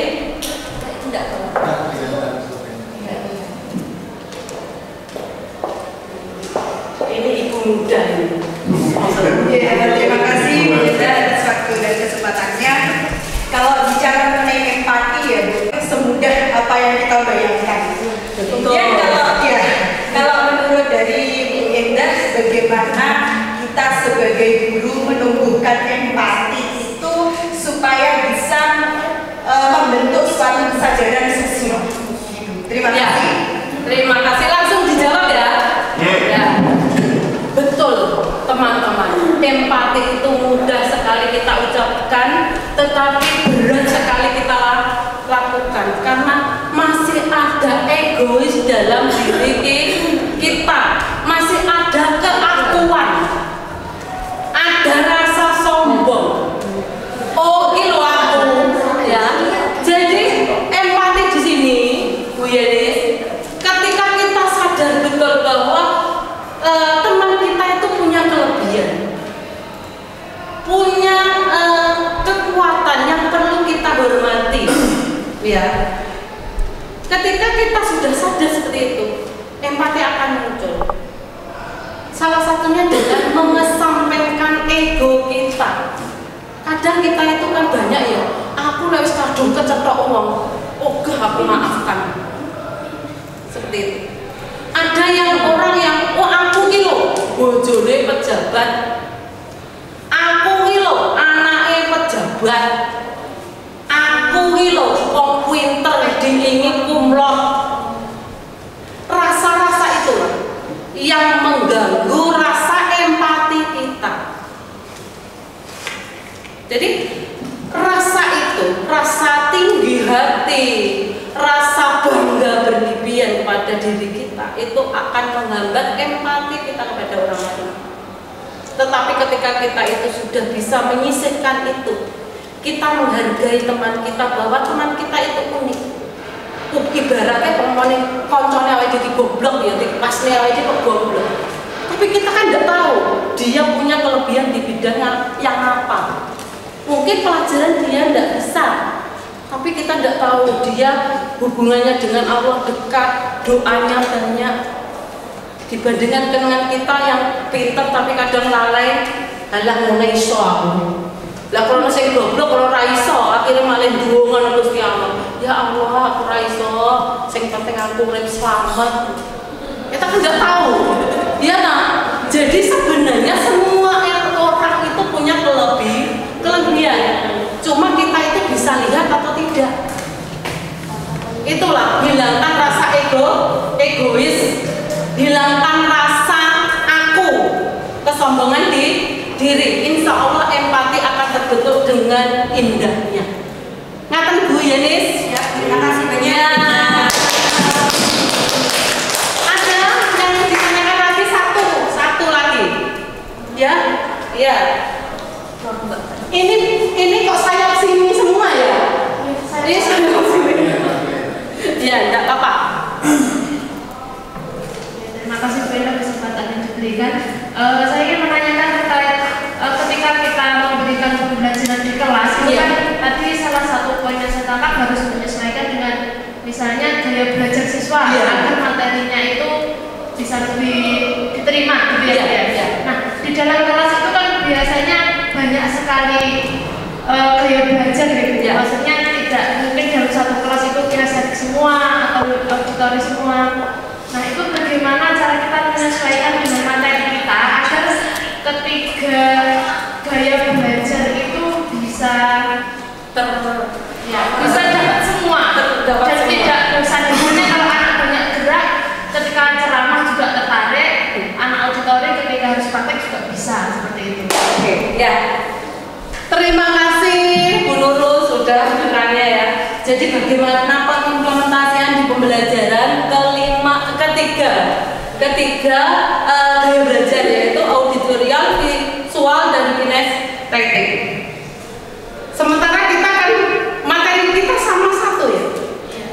Ini ibu muda ini. Ya, terima kasih Bu Ida atas waktu dan kesempatannya. Kalau bicara mengenai empati ya Bu, semudah apa yang kita bayangkan. Kemudian kalau menurut dari Bu Ida, bagaimana kita sebagai guru menumbuhkan empati itu supaya bisa membentuk suatu kesadaran sosial. Terima kasih. Terima kasih, langsung dijawab ya. Ya. Betul teman-teman, empati itu mudah sekali kita ucapkan, tetapi berat sekali kita lakukan karena masih ada egois dalam diri kita, masih ada keakuan, ada rasa sombong. Oh, ini loh aku, ya. Jadi empati di sini, Bu Yeni, ketika kita sadar betul bahwa teman kita itu punya kelebihan, punya kekuatan yang perlu kita hormati, ya. Ketika kita sudah sadar seperti itu, empati akan muncul. Salah satunya dengan mengesampingkan ego kita. Kadang kita itu kan banyak ya, aku harus kadung kecetok omong, ogah aku maafkan. seperti itu. Ada yang orang yang oh aku ki lho bojone pejabat, aku ki lho anake pejabat, aku ki lho wong pinter diingi kumlot. Rasa-rasa itulah yang mengganggu rasa empati kita. Jadi rasa itu, rasa tinggi hati, rasa bangga berlebihan pada diri kita itu akan menghambat empati kita kepada orang lain. Tetapi ketika kita itu sudah bisa menyisihkan itu, kita menghargai teman kita bahwa teman kita itu unik. Ibaratnya pemain konconnya awake jadi goblok ya, di pasnya awake kok goblok. Tapi kita kan tidak tahu dia punya kelebihan di bidang yang apa. Mungkin pelajaran dia tidak bisa, tapi kita tidak tahu dia hubungannya dengan Allah dekat, doanya banyak. Dibandingkan dengan kita yang pintar tapi kadang lalai, halah ngono iso aku. Lah kalau sing goblok kalau ra iso akhirnya malah ndonga Gusti Allah. Ya Allah, aku ra iso, sing penting aku urip selamat. Kita kan tidak tahu. Ya nah, jadi sebenarnya semua orang itu punya kelebihan. Cuma kita itu bisa lihat atau tidak. Itulah hilangkan rasa egois, hilangkan rasa aku, kesombongan di diri. Insya Allah empati akan terbentuk dengan indahnya. Ngaten Bu Yanis? Ya, terima kasih banyak. Ya. Ada yang ditanyakan lagi satu lagi. Ya, ya. Ini kok sayap sini semua ya? Ini sayap sini. Ya, enggak apa-apa. Terima kasih banyak kesempatan yang diberikan. Saya ingin menanyakan terkait ketika kita memberikan pembelajaran di kelas, itu kan tadi salah satu poin yang saya tangkap harus menyesuaikan dengan misalnya gaya belajar siswa agar materinya itu bisa lebih diterima, gitu ya. Nah, di dalam kelas itu kan biasanya banyak sekali gaya belajar gitu. Maksudnya tidak mungkin dalam satu kelas itu kinestetik semua atau auditori semua. Nah, itu bagaimana cara kita menyesuaikan dengan materi kita agar ketiga gaya belajar itu bisa bisa dapat semua dan tidak bosan. Misalnya kalau anak banyak gerak ketika ceramah juga tertarik, anak auditori ketika harus praktek juga bisa seperti itu. Oke, ya. Terima kasih Bu Nurul sudah bertanya ya. Jadi bagaimana pengimplementasian di pembelajaran ketiga gaya belajar yaitu auditorial, visual, dan kinestetik. Sementara kita kan materi kita sama satu ya.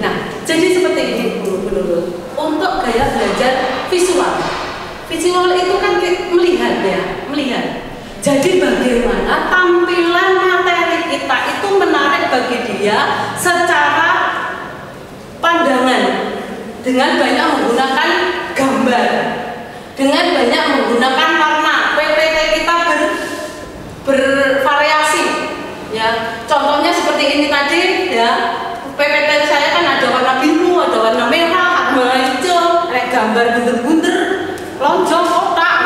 Nah, jadi seperti ini Bu Nurul. Untuk gaya belajar visual itu kan melihat. Jadi bagaimana tampilan materi kita itu menarik bagi dia secara pandangan dengan banyak menggunakan gambar, dengan banyak menggunakan warna. PPT kita bervariasi ya. Contohnya seperti ini tadi ya. PPT saya kan ada warna biru, ada warna merah, ada warna hijau, ada gambar bunder-bunder, lonjong, kotak.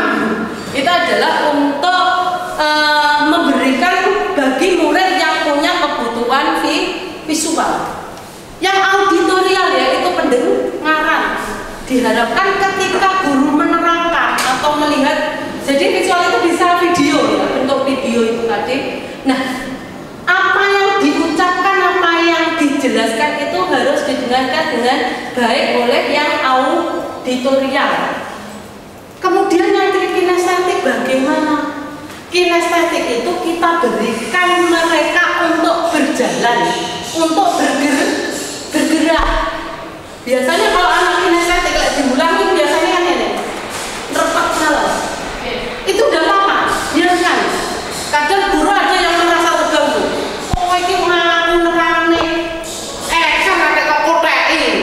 Itu adalah untuk memberikan bagi murid yang punya kebutuhan visual. Yang auditorial yaitu pendengaran. Diharapkan ketika guru menerangkan atau melihat, jadi visual itu bisa video ya, bentuk video itu tadi. Nah, apa yang diucapkan, apa yang dijelaskan itu harus didengarkan dengan baik oleh yang auditorial. Kemudian yang kinestetik bagaimana? Kinestetik itu kita berikan mereka untuk berjalan, untuk bergerak. Biasanya kalau anak kinestetik diulangi biasanya kan ini retak salah. Itu udah apa? Biarkan. Kadang guru ada yang merasa terganggu. Oh ini ngaku nerane, kan ada kekotein.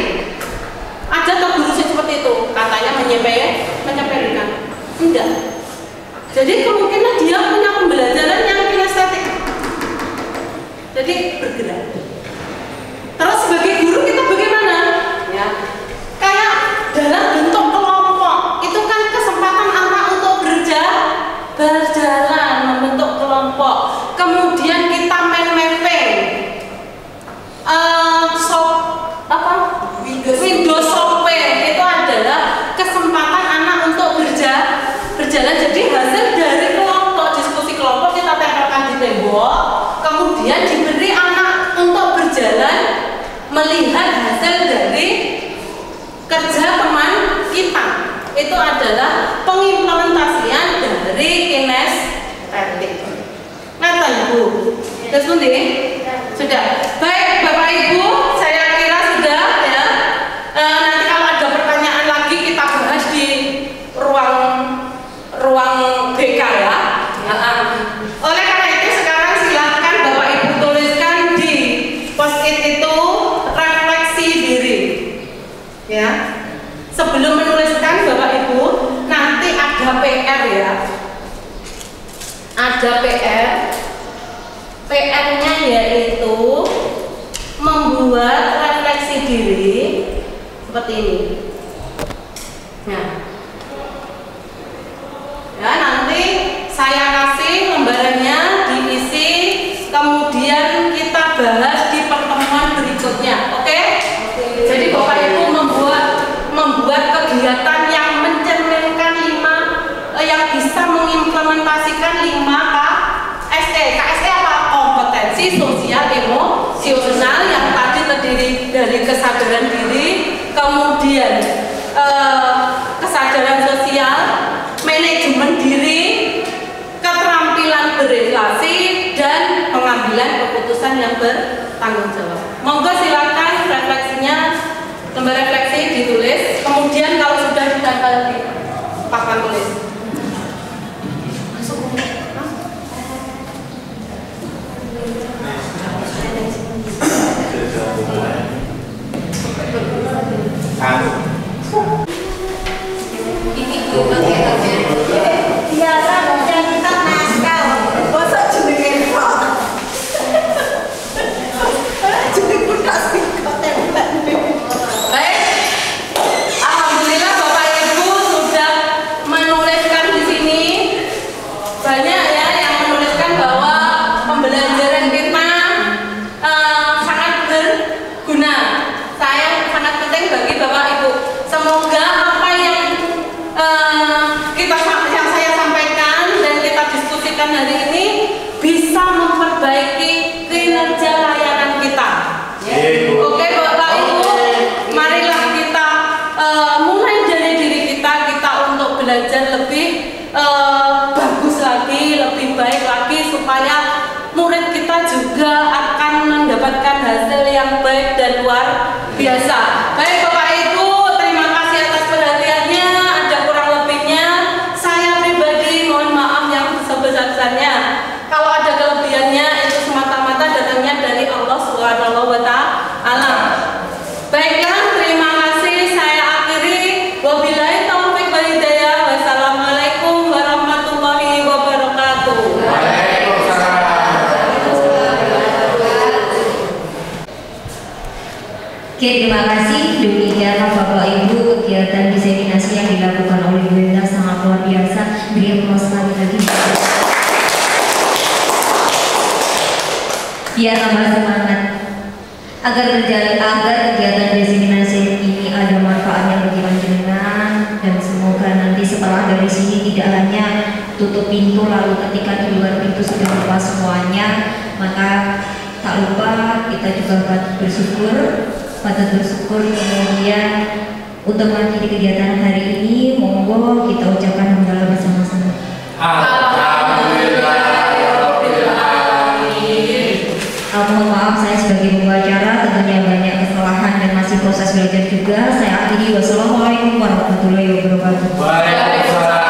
Ada tuh guru seperti itu, katanya menyepelekan. Enggak. Jadi kemungkinan dia punya pembelajaran yang kinestetik. Jadi bergerak. Terus sebagai guru kita bagaimana? Ya, kayak itu adalah pengimplementasian dari kinestetik. Ngeten Bu. Terus pundi? Sudah. Baik Bapak Ibu, saya kira sudah ya. Nanti kalau ada pertanyaan lagi kita bahas di ruang BK ya. Oleh karena itu sekarang silakan Bapak Ibu tuliskan di post-it itu refleksi diri. Ya. Sebelum menuliskan Bapak Ibu, nanti ada PR ya. Ada PR. PR-nya yaitu membuat refleksi diri seperti ini. Nah, ya nanti saya kasih lembarannya diisi, kemudian kita bahas di pertemuan berikutnya. Oke? Jadi Bapak Ibu membuat kegiatan yang mencerminkan yang bisa mengimplementasikan 5 KSE apa? Kompetensi sosial emosional yang tadi terdiri dari kesadaran diri, kemudian kesadaran sosial, manajemen diri, keterampilan berrelasi, dan pengambilan keputusan yang bertanggung jawab. Monggo silakan refleksinya, lembar refleksi ditulis, kemudian kalau sudah ditempel di papan tulis. Alhamdulillah Bapak Ibu sudah menuliskan di sini. Banyak ya yang menuliskan bahwa pembelajaran kita sangat berguna. Sangat penting bagi Bapak Ibu. Semoga apa yang saya sampaikan dan kita diskusikan hari ini bisa memperbaiki kinerja layanan kita. Oke Bapak Ibu, marilah kita mulai dari diri kita untuk belajar lebih bagus lagi, lebih baik lagi supaya murid kita juga akan mendapatkan hasil yang baik dan luar biasa. Baik Bapak Ibu, terima kasih atas perhatiannya. Ada kurang lebihnya, saya pribadi mohon maaf yang sebesar-besarnya. Kalau ada kelebihannya itu semata-mata datangnya dari Allah Subhanahu wa Ta'ala. Baiklah, terima kasih. Saya akhiri. Wabillahi taufiq wal hidayah. Wassalamualaikum warahmatullahi wabarakatuh. Oke, terima kasih. Demikian Bapak Ibu kegiatan diseminasi yang dilakukan oleh Bu Enda sangat luar biasa. Beri aplaus sekali lagi. Biar tambah semangat agar kegiatan diseminasi ini ada manfaatnya bagi panjenengan, dan semoga nanti setelah dari sini tidak hanya tutup pintu lalu ketika di luar pintu sudah lupa semuanya, maka tak lupa kita juga patut bersyukur kemudian untuk mengakhiri kegiatan hari ini. Monggo kita ucapkan hamdalah bersama-sama. Mohon maaf saya sebagai pembicara tentunya banyak kesalahan dan masih proses belajar juga. Saya akhiri. Wassalamualaikum warahmatullahi wabarakatuh. Waalaikumsalam.